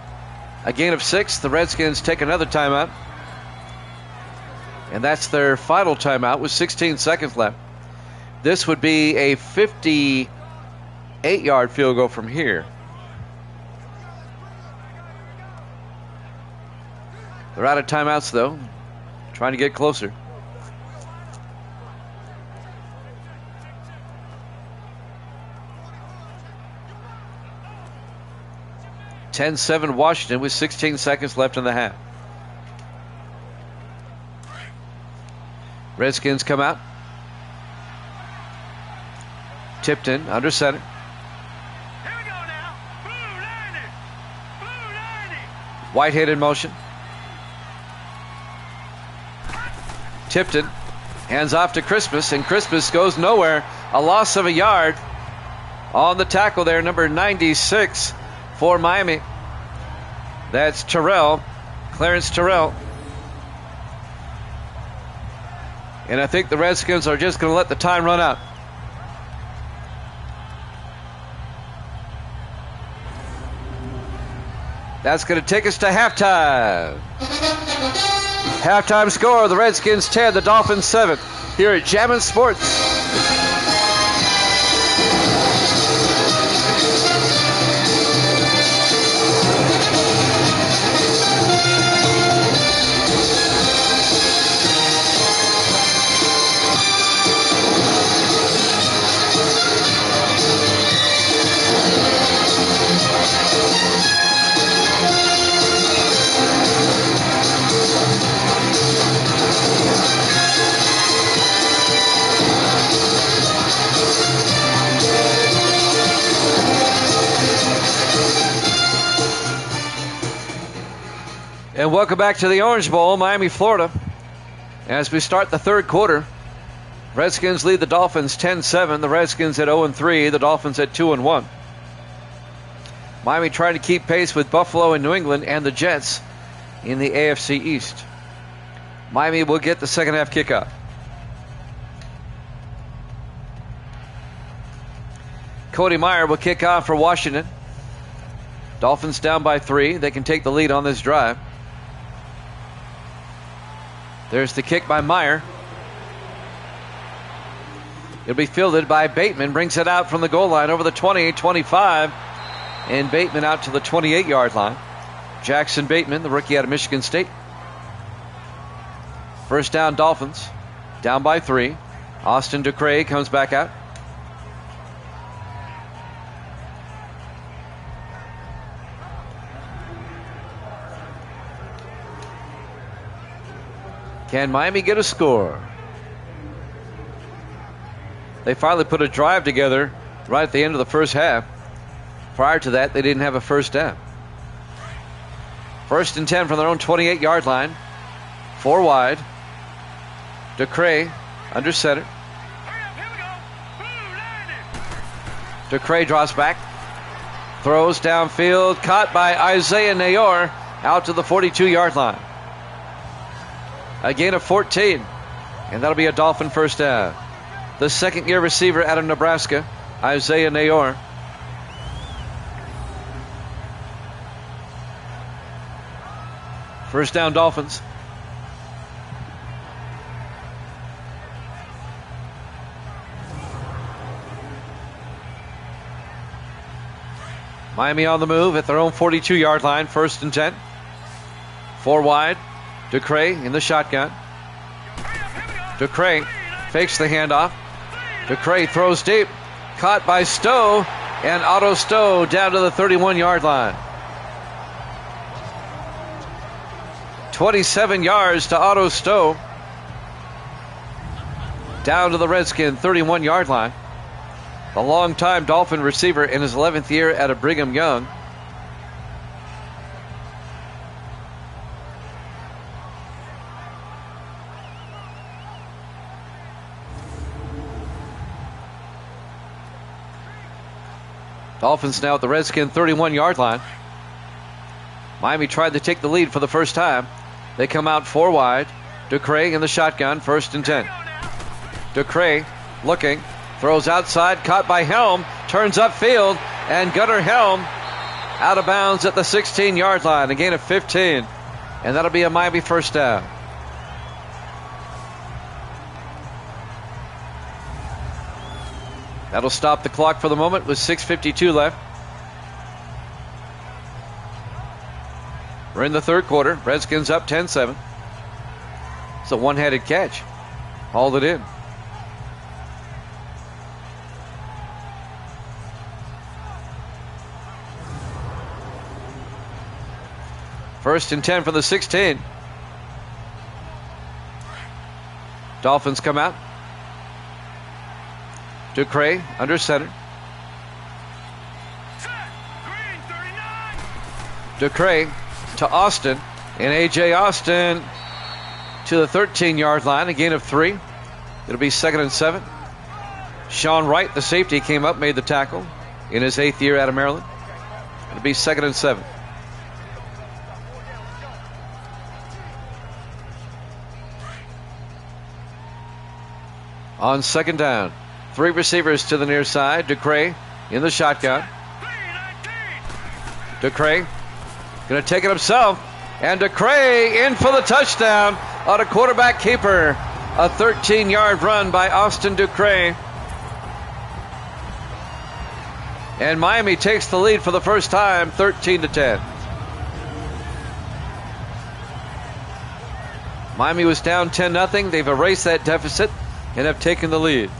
A gain of 6. The Redskins take another timeout. And that's their final timeout with 16 seconds left. This would be a 58-yard field goal from here. They're out of timeouts, though. Trying to get closer. (10-7) Washington with 16 seconds left in the half. Redskins come out. Tipton under center. Here we go now. Blue 90. Blue 90. Whitehead in motion. Tipton hands off to Christmas, and Christmas goes nowhere. A loss of a yard on the tackle there, number 96 for Miami. That's Terrell, Clarence Terrell. And I think the Redskins are just going to let the time run out. That's going to take us to halftime. Halftime score, the Redskins 10, the Dolphins 7. Here at Jammin' Sports. And welcome back to the Orange Bowl, Miami, Florida. As we start the third quarter, Redskins lead the Dolphins 10-7. The Redskins at 0-3, the Dolphins at 2-1. Miami trying to keep pace with Buffalo and New England and the Jets in the AFC East. Miami will get the second half kickoff. Cody Meyer will kick off for Washington. Dolphins down by 3. They can take the lead on this drive. There's the kick by Meyer. It'll be fielded by Bateman. Brings it out from the goal line over the 20-25. And Bateman out to the 28-yard line. Jackson Bateman, the rookie out of Michigan State. First down, Dolphins. Down by 3. Austin Ducray comes back out. Can Miami get a score? They finally put a drive together right at the end of the first half. Prior to that, they didn't have a first down. 1st and 10 from their own 28-yard line. 4 wide. Ducray under center. Ducray drops back. Throws downfield. Caught by Isaiah Nayor out to the 42-yard line. A gain of 14. And that'll be a Dolphin first down. The second-year receiver out of Nebraska, Isaiah Nayor. First down, Dolphins. Miami on the move at their own 42-yard line, 1st and 10. 4 wide. Ducray in the shotgun. DeCray fakes the handoff. DeCray throws deep. Caught by Stowe. And Otto Stowe down to the 31-yard line. 27 yards to Otto Stowe. Down to the Redskin 31-yard line. The longtime Dolphin receiver in his 11th year out of Brigham Young. Dolphins now at the Redskin 31-yard line. Miami tried to take the lead for the first time. They come out 4 wide. DeCray in the shotgun, 1st and 10. DeCray looking, throws outside, caught by Helm, turns upfield, and Gunnar Helm out of bounds at the 16-yard line, a gain of 15. And that'll be a Miami first down. That'll stop the clock for the moment with 6:52 left. We're in the third quarter. Redskins up 10-7. It's a one-handed catch. Hauled it in. First and 10 from the 16. Dolphins come out. DeCray under center. DeCray to Austin. And A.J. Austin to the 13-yard line. A gain of 3. It'll be 2nd and 7. Sean Wright, the safety, came up, made the tackle in his 8th year out of Maryland. It'll be 2nd and 7. On 2nd down. 3 receivers to the near side. DeCray in the shotgun. DeCray going to take it himself. And DeCray in for the touchdown on a quarterback keeper. A 13-yard run by Austin DeCray. And Miami takes the lead for the first time, 13-10. Miami was down 10-0. They've erased that deficit and have taken the lead.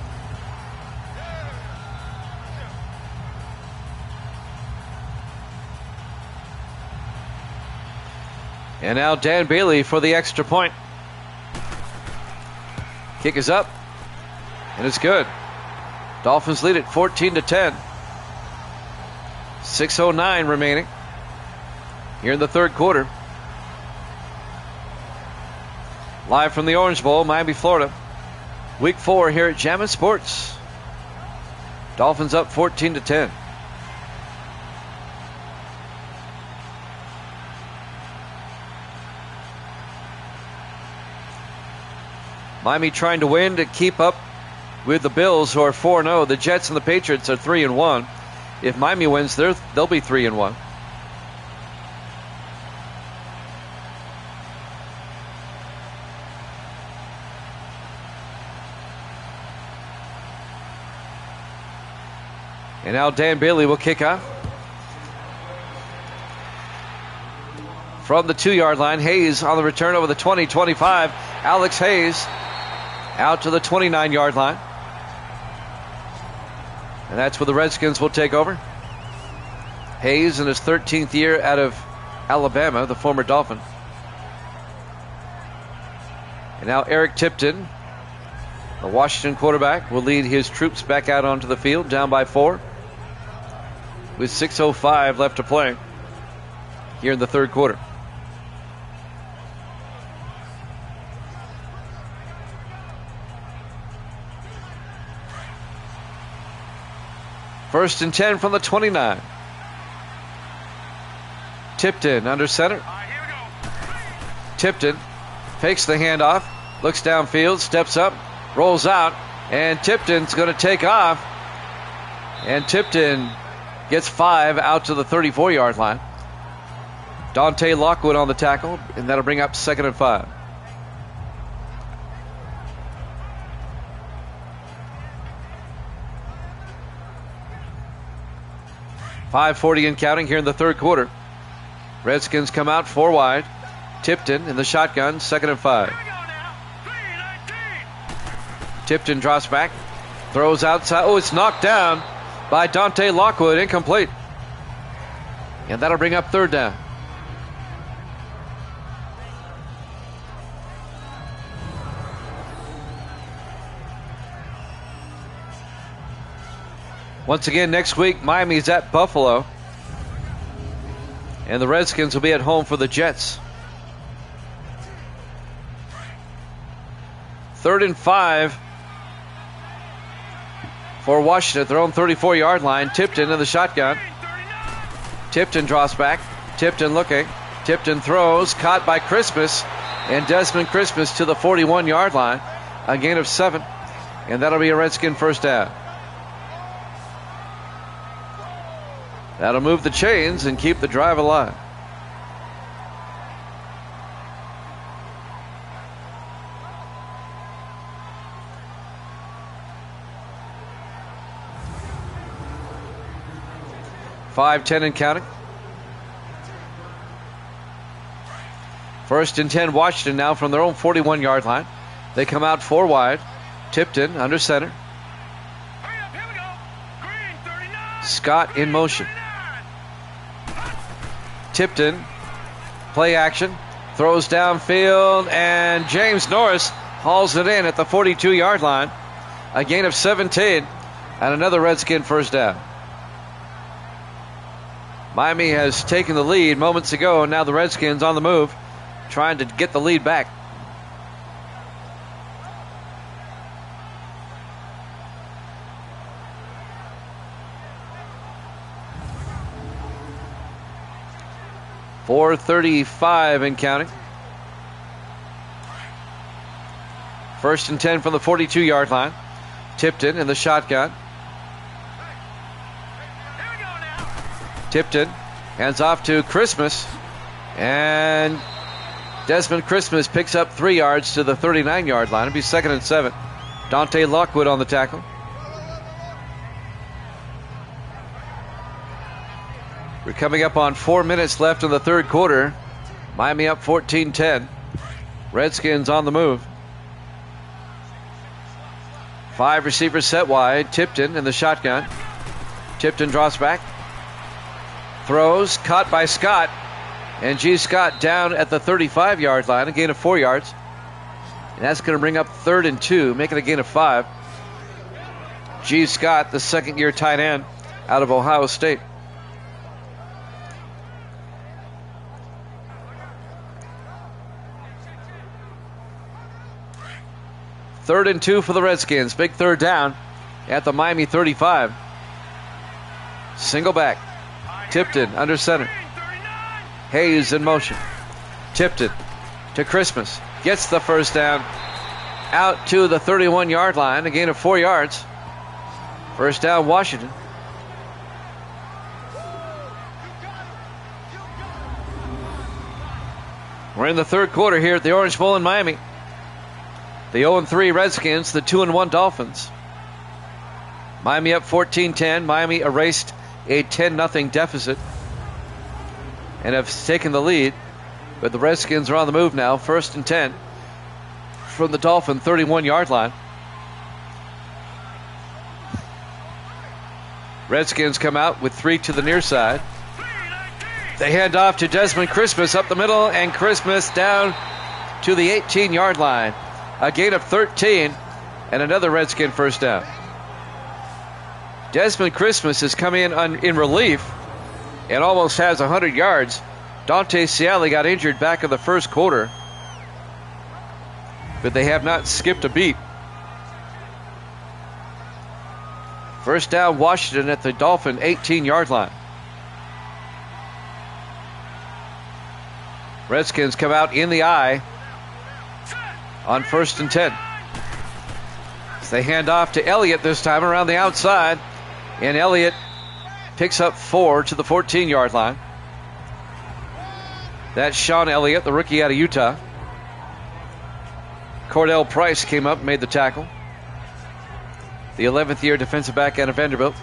And now Dan Bailey for the extra point. Kick is up, and it's good. Dolphins lead it 14-10. 6:09 remaining here in the third quarter. Live from the Orange Bowl, Miami, Florida. Week 4 here at Jammin' Sports. Dolphins up 14-10. Miami trying to win to keep up with the Bills, who are 4-0. The Jets and the Patriots are 3-1. If Miami wins, they'll be 3-1. And now Dan Bailey will kick off. From the 2-yard line, Hayes on the return over the 20-25. Alex Hayes out to the 29-yard line. And that's where the Redskins will take over. Hayes in his 13th year out of Alabama, the former Dolphin. And now Eric Tipton, the Washington quarterback, will lead his troops back out onto the field, down by 4, with 6:05 left to play here in the third quarter. First and 10 from the 29. Tipton under center. Tipton fakes the handoff, looks downfield, steps up, rolls out, and Tipton's going to take off. And Tipton gets 5 out to the 34-yard line. Dante Lockwood on the tackle, and that'll bring up 2nd and 5. .540 and counting here in the third quarter. Redskins come out 4 wide. Tipton in the shotgun, 2nd and 5. Tipton drops back, throws outside. Oh, it's knocked down by Dante Lockwood, incomplete. And that'll bring up third down. Once again, next week, Miami's at Buffalo. And the Redskins will be at home for the Jets. 3rd and 5 for Washington at their own 34-yard line. Tipton in the shotgun. Tipton draws back. Tipton looking. Tipton throws. Caught by Christmas. And Desmond Christmas to the 41-yard line. A gain of 7. And that'll be a Redskin first down. That'll move the chains and keep the drive alive. Five, 10 and counting. 1st and 10, Washington now from their own 41-yard line. They come out 4 wide. Tipton under center. Scott in motion. Tipton, play action, throws downfield, and James Norris hauls it in at the 42-yard line. A gain of 17, and another Redskin first down. Miami has taken the lead moments ago, and now the Redskins on the move, trying to get the lead back. .435 and counting. 1st and 10 from the 42-yard line. Tipton in the shotgun. Tipton hands off to Christmas. And Desmond Christmas picks up 3 yards to the 39-yard line. It'll be 2nd and 7. Dante Lockwood on the tackle. We're coming up on 4 minutes left in the third quarter. Miami up 14-10. Redskins on the move. 5 receivers set wide. Tipton in the shotgun. Tipton drops back. Throws. Caught by Scott. And G. Scott down at the 35-yard line. A gain of 4 yards. And that's going to bring up 3rd and 2. Making a gain of 5. G. Scott, the second-year tight end out of Ohio State. Third and 2 for the Redskins. Big third down at the Miami 35. Single back. Tipton under center. Hayes in motion. Tipton to Christmas. Gets the first down. Out to the 31-yard line. A gain of 4 yards. First down, Washington. We're in the third quarter here at the Orange Bowl in Miami. The 0-3 Redskins, the 2-1 Dolphins. Miami up 14-10. Miami erased a 10-0 deficit and have taken the lead. But the Redskins are on the move now. 1st and 10 from the Dolphin 31-yard line. Redskins come out with 3 to the near side. They hand off to Desmond Christmas up the middle, and Christmas down to the 18-yard line. A gain of 13 and another Redskin first down. Desmond Christmas has come in relief and almost has 100 yards. Dante Ciali got injured back in the first quarter, but they have not skipped a beat. First down, Washington at the Dolphin 18-yard line. Redskins come out in the eye on 1st and 10. So they hand off to Elliott this time around the outside, and Elliott picks up 4 to the 14-yard line. That's Sean Elliott, the rookie out of Utah. Cordell Price came up and made the tackle. The 11th year defensive back out of Vanderbilt.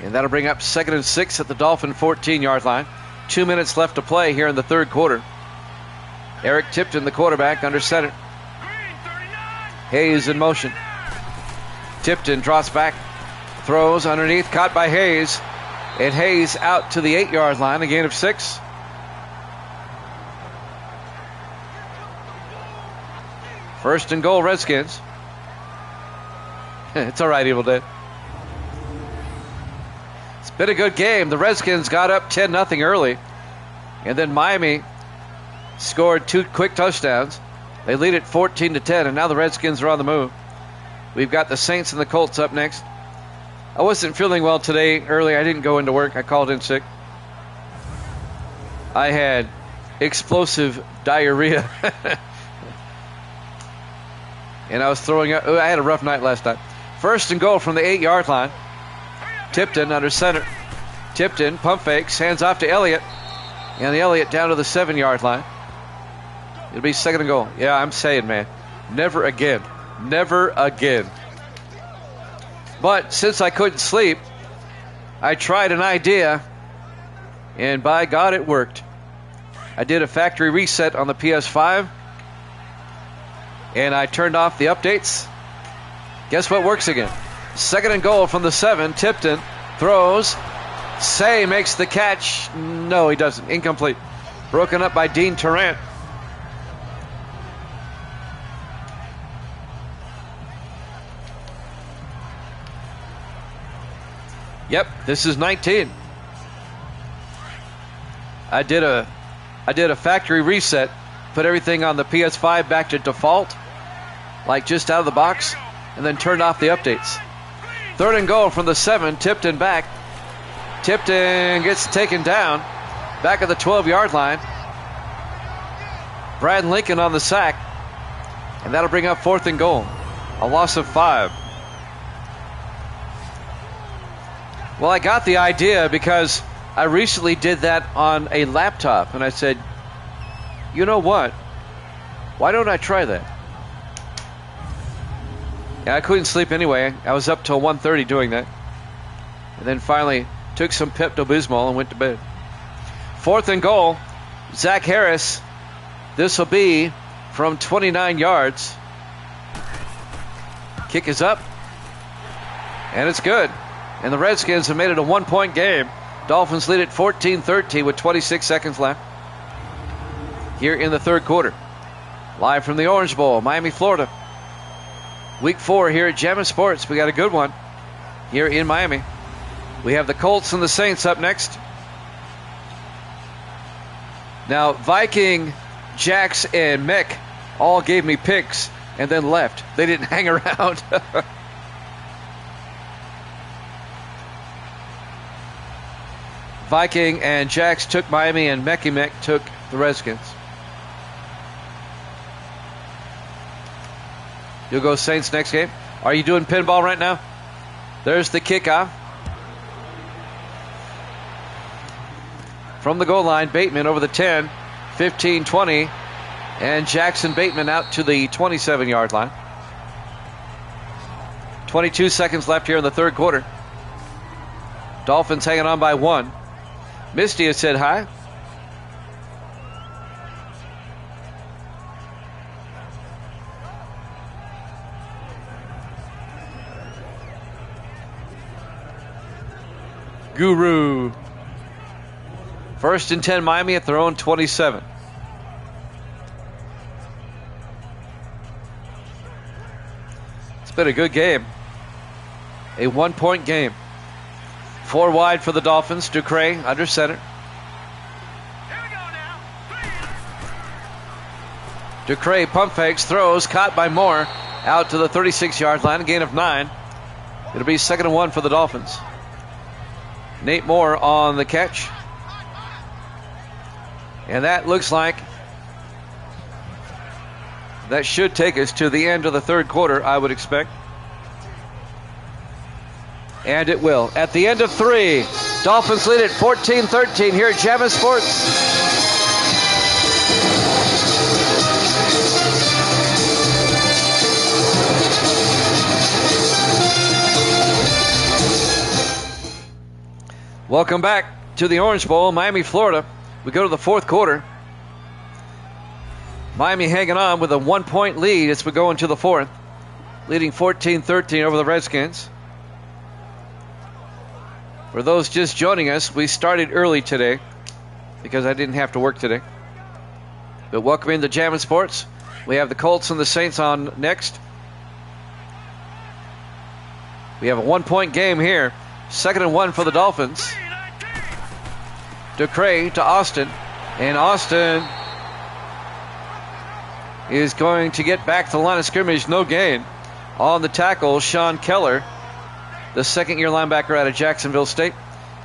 And that'll bring up 2nd and 6 at the Dolphin 14-yard line. 2 minutes left to play here in the third quarter. Eric Tipton, the quarterback, under center. Hayes in motion. Tipton drops back, throws underneath, caught by Hayes. And Hayes out to the 8-yard line, a gain of 6. First and goal, Redskins. It's all right, Evil Dead. It's been a good game. The Redskins got up 10-0 early. And then Miami scored 2 quick touchdowns. They lead it 14-10, and now the Redskins are on the move. We've got the Saints and the Colts up next. I wasn't feeling well today early. I didn't go into work. I called in sick. I had explosive diarrhea. And I was throwing up. I had a rough night last night. First and goal from the 8-yard line. Tipton under center. Tipton, pump fakes, hands off to Elliott. And the Elliott down to the 7-yard line. It'll be second and goal. Yeah, I'm saying, man, never again. Never again. But since I couldn't sleep, I tried an idea, and by God, it worked. I did a factory reset on the PS5, and I turned off the updates. Guess what works again? Second and goal from the 7. Tipton throws. Say makes the catch. No, he doesn't. Incomplete. Broken up by Dean Tarrant. Yep, this is 19. I did a factory reset, put everything on the PS5 back to default, like just out of the box, and then turned off the updates. Third and goal from the 7, Tipton back. Tipton gets taken down, back at the 12-yard line. Brad Lincoln on the sack, and that'll bring up fourth and goal. A loss of 5. Well, I got the idea because I recently did that on a laptop, and I said, you know what? Why don't I try that? Yeah, I couldn't sleep anyway. I was up till 1:30 doing that. And then finally took some Pepto-Bismol and went to bed. Fourth and goal, Zach Harris. This will be from 29 yards. Kick is up, and it's good. And the Redskins have made it a 1-point game. Dolphins lead it 14-13 with 26 seconds left here in the third quarter. Live from the Orange Bowl, Miami, Florida. Week 4 here at Jammin' Sports. We got a good one here in Miami. We have the Colts and the Saints up next. Now, Viking, Jax, and Mick all gave me picks and then left. They didn't hang around. Viking and Jax took Miami, and Mecky Mick took the Redskins. You'll go Saints next game. Are you doing pinball right now? There's the kickoff. From the goal line, Bateman over the 10, 15, 20, and Jackson Bateman out to the 27-yard line. 22 seconds left here in the third quarter. Dolphins hanging on by 1. Misty has said hi. Guru. First and 10 Miami at their own 27. It's been a good game. A 1-point game. 4 wide for the Dolphins. Ducray under center. Here we go now. Ducray pump fakes, throws, caught by Moore. Out to the 36-yard line, a gain of 9. It'll be 2nd and 1 for the Dolphins. Nate Moore on the catch. And that looks like that should take us to the end of the third quarter, I would expect. And it will. At the end of 3, Dolphins lead at 14-13 here at Jammin' Sports. Welcome back to the Orange Bowl, Miami, Florida. We go to the fourth quarter. Miami hanging on with a 1-point lead as we go into the fourth. leading 14-13 over the Redskins. For those just joining us, we started early today because I didn't have to work today. But welcome into Jammin' Sports. We have the Colts and the Saints on next. We have a 1-point game here. 2nd and 1 for the Dolphins. DeCray to Austin. And Austin is going to get back to the line of scrimmage. No gain. On the tackle, Sean Keller, the second-year linebacker out of Jacksonville State.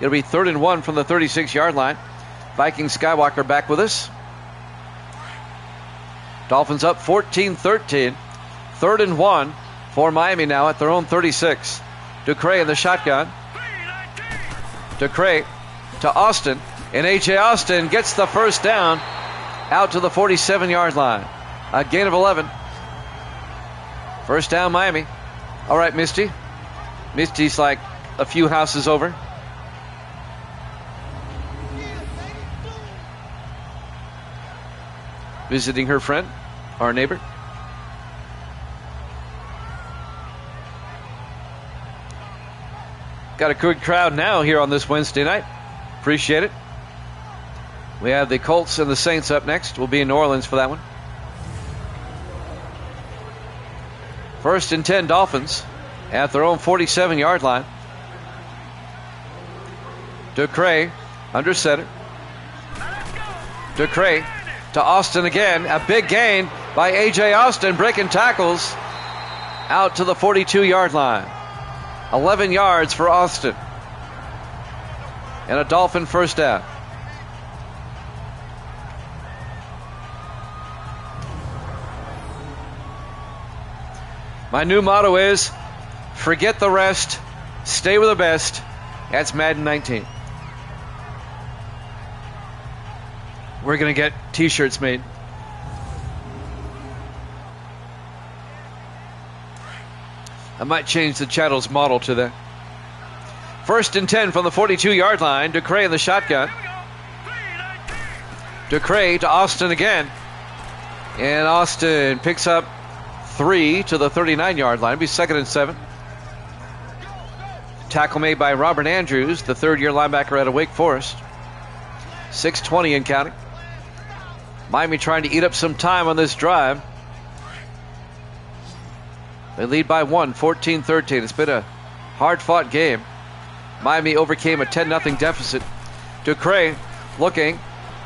It'll be 3rd and 1 from the 36-yard line. Viking Skywalker back with us. Dolphins up 14-13. 3rd and 1 for Miami now at their own 36. DeCray in the shotgun. DeCray to Austin. And A.J. Austin gets the first down out to the 47-yard line. A gain of 11. First down, Miami. All right, Misty. Misty's like a few houses over. Visiting her friend, our neighbor. Got a good crowd now here on this Wednesday night. Appreciate it. We have the Colts and the Saints up next. We'll be in New Orleans for that one. 1st and 10 Dolphins at their own 47-yard line. DeCray under center. DeCray to Austin again. A big gain by A.J. Austin, breaking tackles out to the 42-yard line. 11 yards for Austin. And a Dolphin first down. My new motto is, forget the rest, stay with the best. That's Madden 19. We're going to get t-shirts made. I might change the channel's model to that. 1st and 10 from the 42-yard line. DeCray in the shotgun. DeCray to Austin again. And Austin picks up 3 to the 39-yard line. It'll be 2nd and 7. Tackle made by Robert Andrews, the 3rd-year linebacker out of Wake Forest. 6:20 and counting. Miami trying to eat up some time on this drive. They lead by 1, 14-13. It's been a hard-fought game. Miami overcame a 10-0 deficit. DeCray looking,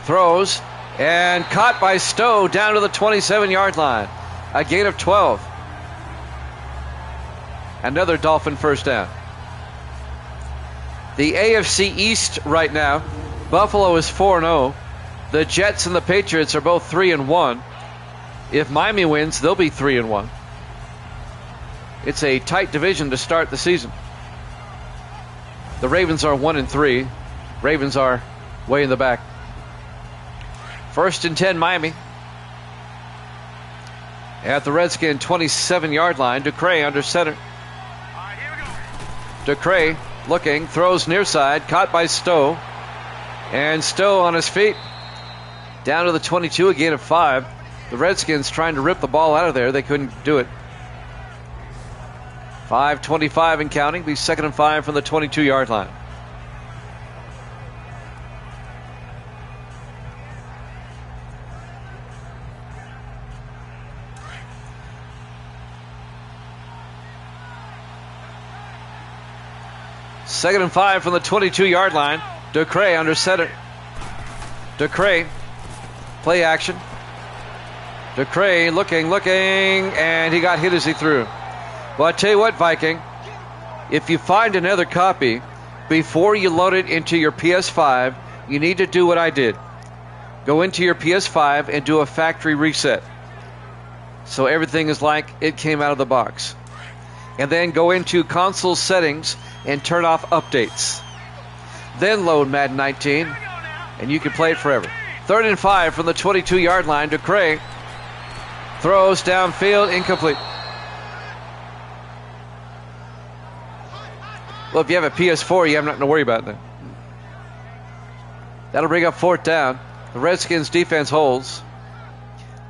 throws, and caught by Stowe down to the 27-yard line. A gain of 12. Another Dolphin first down. The AFC East right now, Buffalo is 4-0. The Jets and the Patriots are both 3-1. If Miami wins, they'll be 3-1. It's a tight division to start the season. The Ravens are 1-3. Ravens are way in the back. 1st and 10 Miami. At the Redskin 27-yard line, DeCray under center. DeCray looking, throws near side, caught by Stowe. And Stowe on his feet. Down to the 22, a gain of 5. The Redskins trying to rip the ball out of there. They couldn't do it. 5:25 and counting. Be 2nd and 5 from the 22-yard line. Second and 5 from the 22-yard line. DeCray under center. DeCray, play action. DeCray looking, and he got hit as he threw. Well, I tell you what, Viking, if you find another copy, before you load it into your PS5, you need to do what I did. Go into your PS5 and do a factory reset. So everything is like it came out of the box. And then go into console settings and turn off updates. Then load Madden 19, and you can play it forever. 3rd and 5 from the 22-yard line. DeCray throws downfield, incomplete. Well, if you have a PS4, you have nothing to worry about then. That'll bring up 4th down. The Redskins defense holds.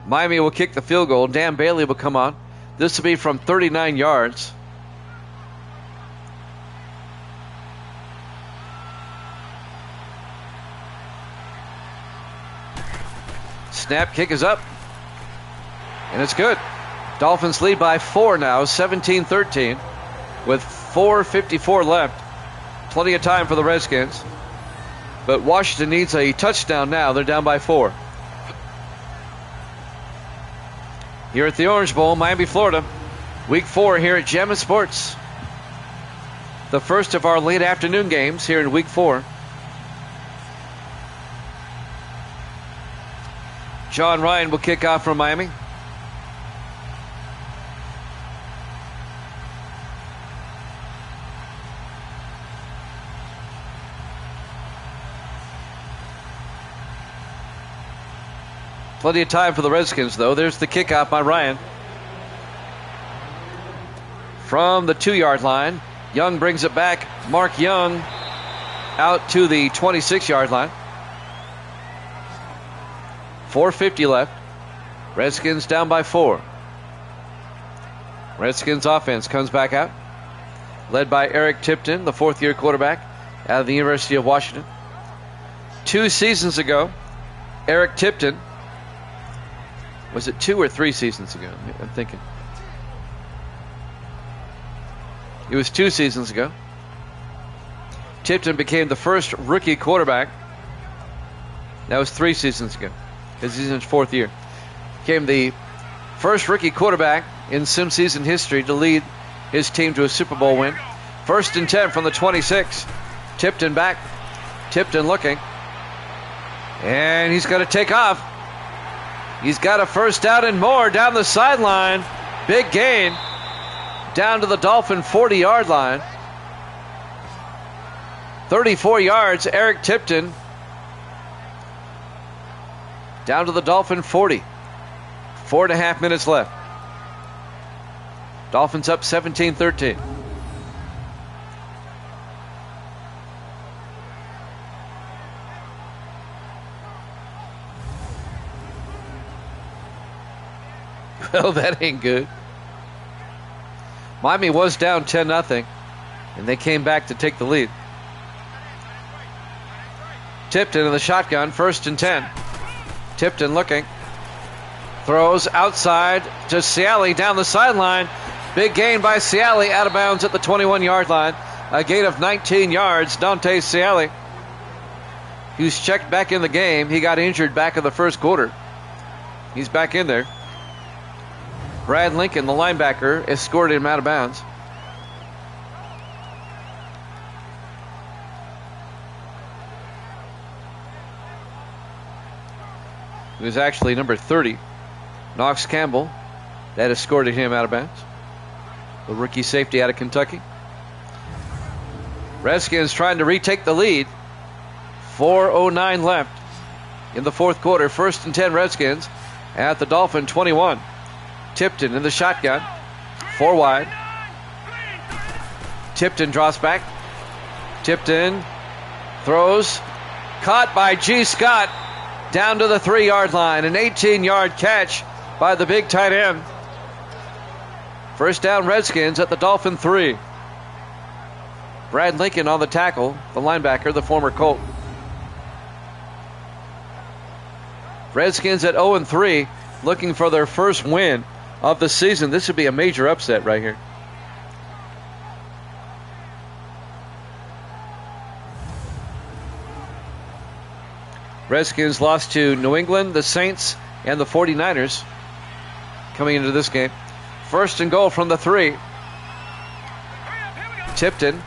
Miami will kick the field goal. Dan Bailey will come on. This will be from 39 yards. Snap kick is up. And it's good. Dolphins lead by 4 now, 17-13, with 4:54 left. Plenty of time for the Redskins. But Washington needs a touchdown now. They're down by 4. Here at the Orange Bowl, Miami, Florida. Week 4 here at Gem Sports. The first of our late afternoon games here in Week 4. John Ryan will kick off from Miami. Plenty of time for the Redskins, though. There's the kickoff by Ryan. From the 2-yard line, Young brings it back. Mark Young out to the 26-yard line. 4:50 left. Redskins down by 4. Redskins offense comes back out, led by Eric Tipton, the 4th-year quarterback out of the University of Washington. 2 seasons ago, Eric Tipton, was it 2 or 3 seasons ago? I'm thinking. It was 2 seasons ago. Tipton became the first rookie quarterback. That was 3 seasons ago, because he's in his 4th year. Became the first rookie quarterback in sim season history to lead his team to a Super Bowl win. 1st and 10 from the 26. Tipton back. Tipton looking. And he's going to take off. He's got a first down and more down the sideline. Big gain down to the Dolphin 40-yard line. 34 yards, Eric Tipton. Down to the Dolphin 40. 4.5 minutes left. Dolphins up 17-13. Well, that ain't good. Miami was down 10-0, and they came back to take the lead. Tipton in the shotgun, 1st and 10. Tipton looking. Throws outside to Ciali down the sideline. Big gain by Ciali, out of bounds at the 21-yard line. A gain of 19 yards. Dante Ciali, who's checked back in the game. He got injured back in the first quarter. He's back in there. Brad Lincoln, the linebacker, escorted him out of bounds. It was actually number 30, Knox Campbell, that escorted him out of bounds. The rookie safety out of Kentucky. Redskins trying to retake the lead. 4:09 left in the 4th quarter. 1st and 10 Redskins at the Dolphin 21. Tipton in the shotgun. 4 wide. Tipton drops back. Tipton throws. Caught by G. Scott down to the 3-yard line. An 18-yard catch by the big tight end. First down Redskins at the Dolphin 3. Brad Lincoln on the tackle, the linebacker, the former Colt. Redskins at 0-3, looking for their first win of the season. This would be a major upset right here. Redskins lost to New England, the Saints, and the 49ers coming into this game. 1st and goal from the 3. Tipton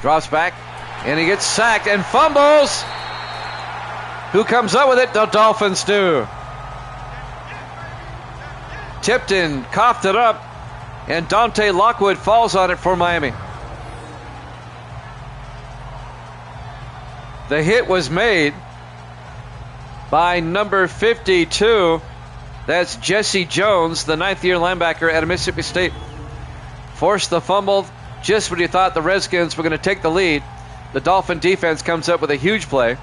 drops back, and he gets sacked and fumbles. Who comes up with it? The Dolphins do. Tipton coughed it up, and Dante Lockwood falls on it for Miami. The hit was made by number 52. That's Jesse Jones, the 9th-year linebacker out of Mississippi State. Forced the fumble just when you thought the Redskins were going to take the lead. The Dolphin defense comes up with a huge play.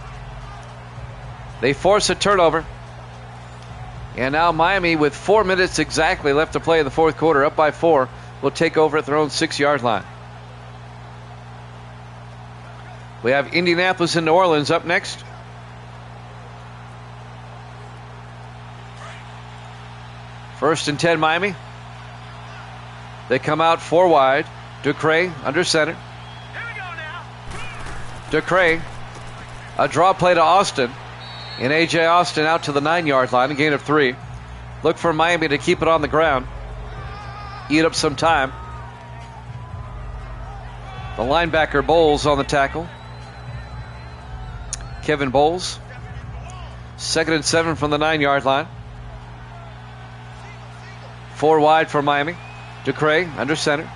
They force a turnover. And now Miami, with 4 minutes exactly left to play in the fourth quarter, up by 4, will take over at their own 6-yard line. We have Indianapolis and New Orleans up next. First and 10, Miami. They come out 4 wide. Ducre under center. Ducre, a draw play to Austin. And A.J. Austin out to the 9-yard line, a gain of 3. Look for Miami to keep it on the ground. Eat up some time. The linebacker Bowles on the tackle. Kevin Bowles. 2nd and 7 from the 9-yard line. 4 wide for Miami. Ducre under center.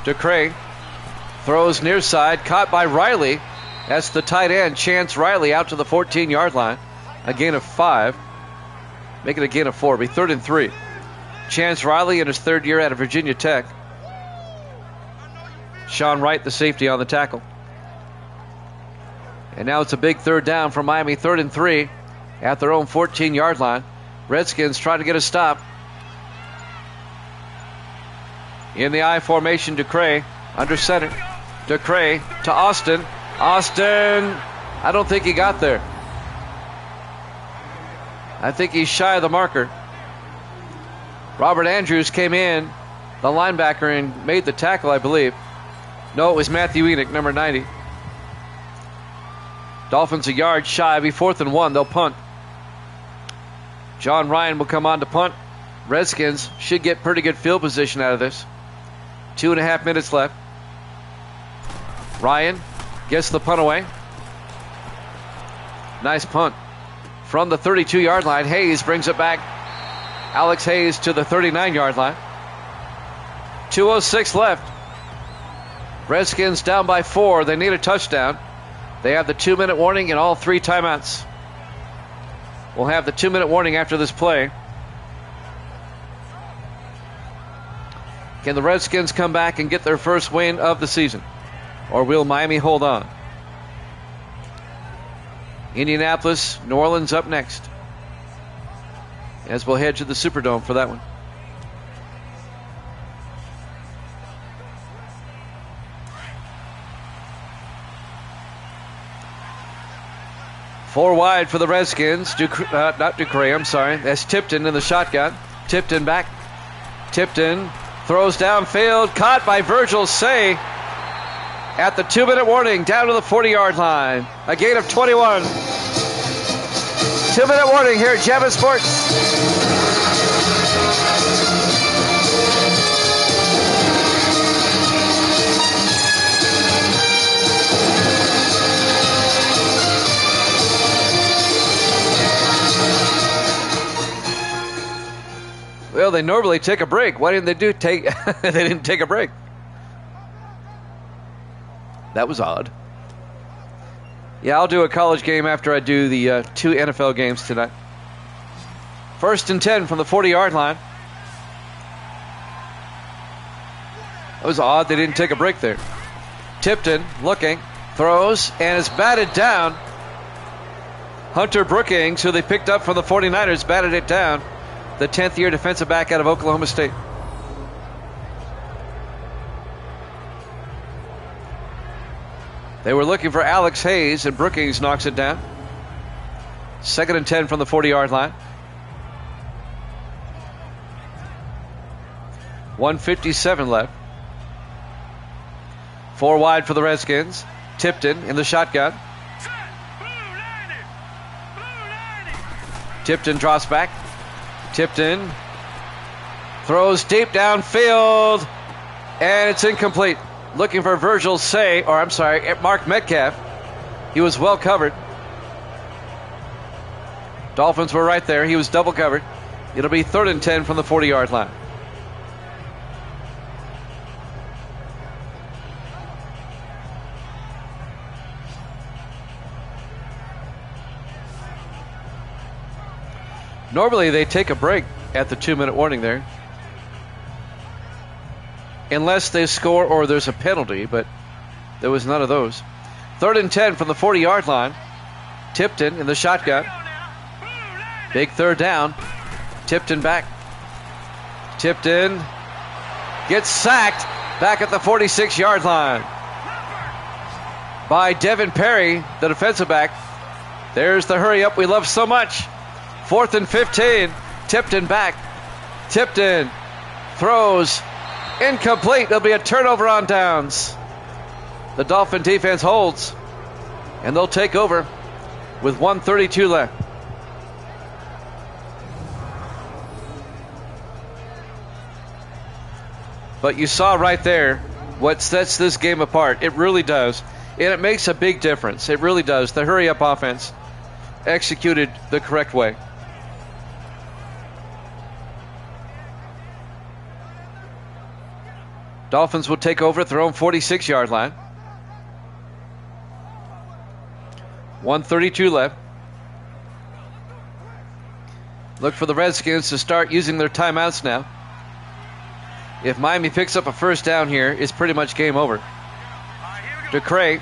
Ducre throws near side, caught by Riley. That's the tight end, Chance Riley, out to the 14-yard line. A gain of 5. Make it a gain of 4. Be 3rd and 3. Chance Riley in his 3rd year out of Virginia Tech. Sean Wright, the safety, on the tackle. And now it's a big 3rd down for Miami. 3rd and 3 at their own 14-yard line. Redskins try to get a stop. In the I formation, Ducre under center. Ducre to Austin. Austin, I don't think he got there. I think he's shy of the marker. Robert Andrews came in, the linebacker, and made the tackle, I believe. No, it was Matthew Enoch, number 90. Dolphins a yard shy. Be 4th and 1. They'll punt. John Ryan will come on to punt. Redskins should get pretty good field position out of this. 2.5 minutes left. Ryan gets the punt away. Nice punt. From the 32-yard line, Hayes brings it back. Alex Hayes to the 39-yard line. 2:06 left. Redskins down by 4. They need a touchdown. They have the 2-minute warning and all 3 timeouts. We'll have the 2-minute warning after this play. Can the Redskins come back and get their first win of the season? Or will Miami hold on? Indianapolis, New Orleans up next. As we'll head to the Superdome for that one. Four wide for the Redskins. Not Ducre, I'm sorry. That's Tipton in the shotgun. Tipton back. Tipton throws downfield. Caught by Virgil Say at the 2-minute warning. Down to the 40-yard line. A gain of 21. 2-minute warning here at Javits Sports. Well, they normally take a break. Why didn't they they didn't take a break? That was odd. Yeah, I'll do a college game after I do the 2 NFL games tonight. 1st and 10 from the 40-yard line. That was odd. They didn't take a break there. Tipton looking, throws, and is batted down. Hunter Brookings, who they picked up from the 49ers, batted it down. The 10th-year defensive back out of Oklahoma State. They were looking for Alex Hayes, and Brookings knocks it down. 2nd and 10 from the 40-yard line. 1:57 left. 4 wide for the Redskins. Tipton in the shotgun. Tipton drops back. Tipton throws deep downfield, and it's incomplete. Looking for Virgil Say, or I'm sorry, Mark Metcalf. He was well covered. Dolphins were right there. He was double covered. It'll be 3rd and 10 from the 40-yard line. Normally they take a break at the 2-minute warning there. Unless they score or there's a penalty, but there was none of those. 3rd and 10 from the 40-yard line. Tipton in the shotgun. Big third down. Tipton back. Tipton gets sacked back at the 46-yard line by Devin Perry, the defensive back. There's the hurry up we love so much. 4th and 15. Tipton back. Tipton throws incomplete. There'll be a turnover on downs. The Dolphin defense holds, and they'll take over with 1:32 left. But you saw right there what sets this game apart. It really does. And it makes a big difference. It really does. The hurry-up offense executed the correct way. Dolphins will take over at their own 46-yard line. 1:32 left. Look for the Redskins to start using their timeouts now. If Miami picks up a first down here, it's pretty much game over. DeCray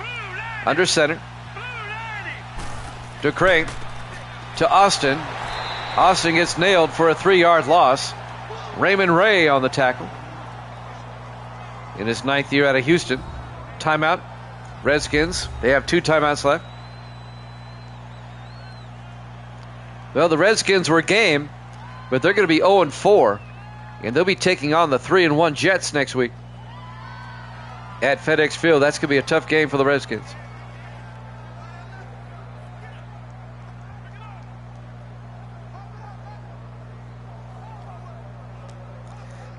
under center. DeCray to Austin. Austin gets nailed for a 3-yard loss. Raymond Ray on the tackle. In his 9th year out of Houston. Timeout. Redskins, they have 2 timeouts left. Well, the Redskins were game, but they're going to be 0-4. And they'll be taking on the 3-1 Jets next week at FedEx Field. That's going to be a tough game for the Redskins.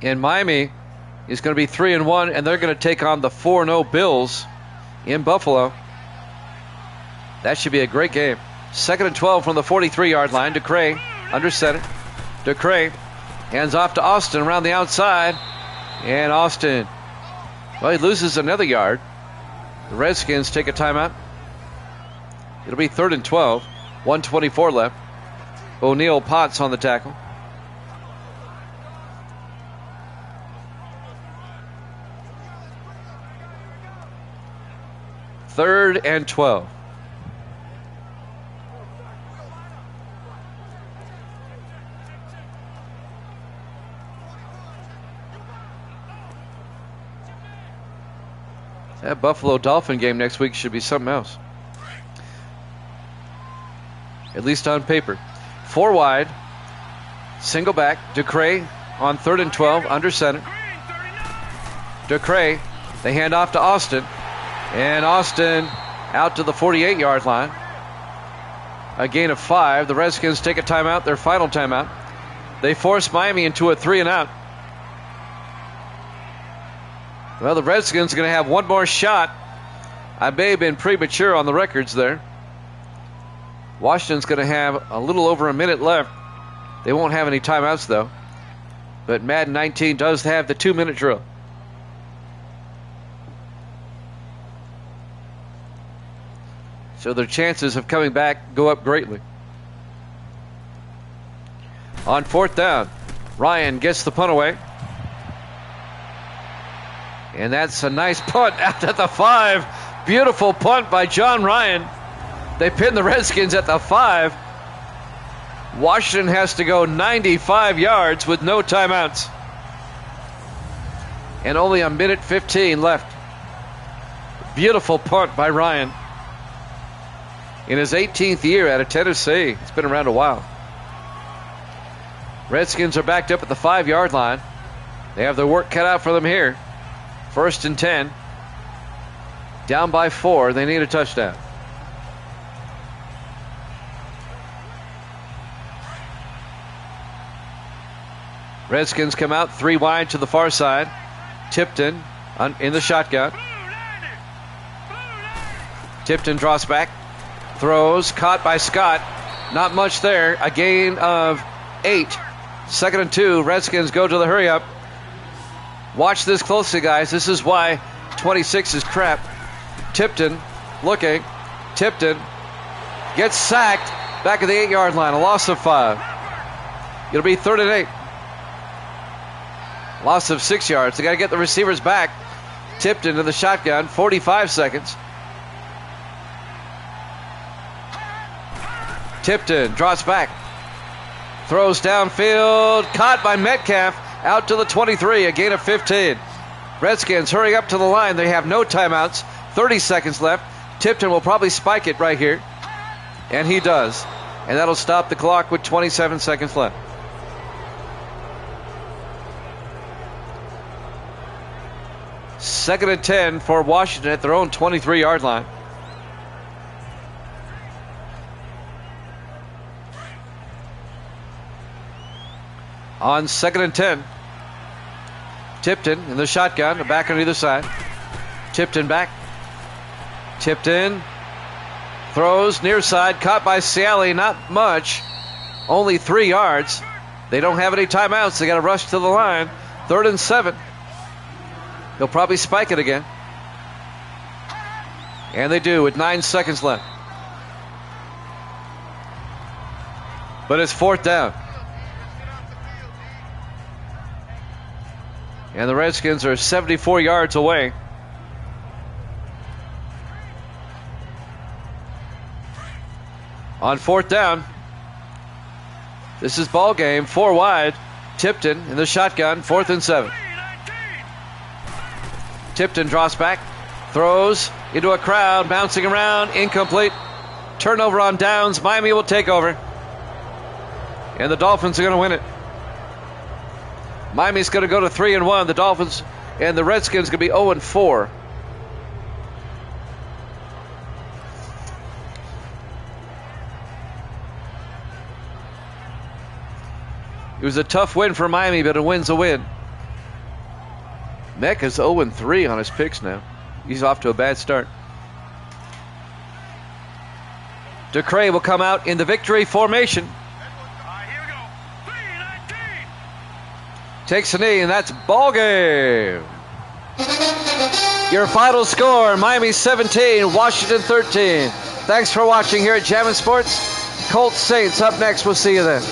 And Miami is going to be 3-1, and they're going to take on the 4-0 Bills in Buffalo. That should be a great game. 2nd and 12 from the 43-yard line. DeCray under center. DeCray hands off to Austin around the outside. And Austin, well, he loses another yard. The Redskins take a timeout. It'll be 3rd and 12. 1:24 left. O'Neal Potts on the tackle. Third and 12. That Buffalo Dolphin game next week should be something else. At least on paper. 4 wide. Single back. DeCray on 3rd and 12 under center. DeCray. They hand off to Austin. And Austin out to the 48-yard line. A gain of 5. The Redskins take a timeout, their final timeout. They force Miami into a 3-and-out. Well, the Redskins are going to have one more shot. I may have been premature on the records there. Washington's going to have a little over a minute left. They won't have any timeouts, though. But Madden 19 does have the 2-minute drill. So their chances of coming back go up greatly. On 4th down, Ryan gets the punt away. And that's a nice punt out at the 5. Beautiful punt by John Ryan. They pin the Redskins at the 5. Washington has to go 95 yards with no timeouts. And only a minute 15 left. Beautiful punt by Ryan. In his 18th year out of Tennessee. It's been around a while. Redskins are backed up at the 5-yard line. They have their work cut out for them here. 1st and 10. Down by 4. They need a touchdown. Redskins come out 3 wide to the far side. Tipton in the shotgun. Tipton draws back. Throws. Caught by Scott. Not much there. A gain of 8. 2nd and 2. Redskins go to the hurry up. Watch this closely, guys. This is why 26 is crap. Tipton looking. Tipton gets sacked back at the 8-yard line. A loss of 5. It'll be 3rd and 8. Loss of 6 yards. They got to get the receivers back. Tipton in the shotgun. 45 seconds. Tipton draws back. Throws downfield. Caught by Metcalf. Out to the 23. A gain of 15. Redskins hurry up to the line. They have no timeouts. 30 seconds left. Tipton will probably spike it right here. And he does. And that'll stop the clock with 27 seconds left. Second and 10 for Washington at their own 23-yard line. On second and 10, Tipton in the shotgun, back on either side. Tipton back. Tipton throws near side, caught by Ciali, not much, only 3 yards. They don't have any timeouts. They got to rush to the line. 3rd and 7. He'll probably spike it again. And they do with 9 seconds left. But it's 4th down. And the Redskins are 74 yards away. On 4th down. This is ball game. 4 wide. Tipton in the shotgun. 4th and 7. Tipton draws back, throws into a crowd, bouncing around, incomplete. Turnover on downs. Miami will take over. And the Dolphins are going to win it. Miami's going to go to 3-1. The Dolphins and the Redskins going to be 0-4. It was a tough win for Miami, but a win's a win. Meck is 0-3 on his picks now. He's off to a bad start. DeCray will come out in the victory formation. Here we go. 3-19. Takes a knee, and that's ball game. Your final score, Miami 17, Washington 13. Thanks for watching here at Jammin' Sports. Colts Saints up next. We'll see you then.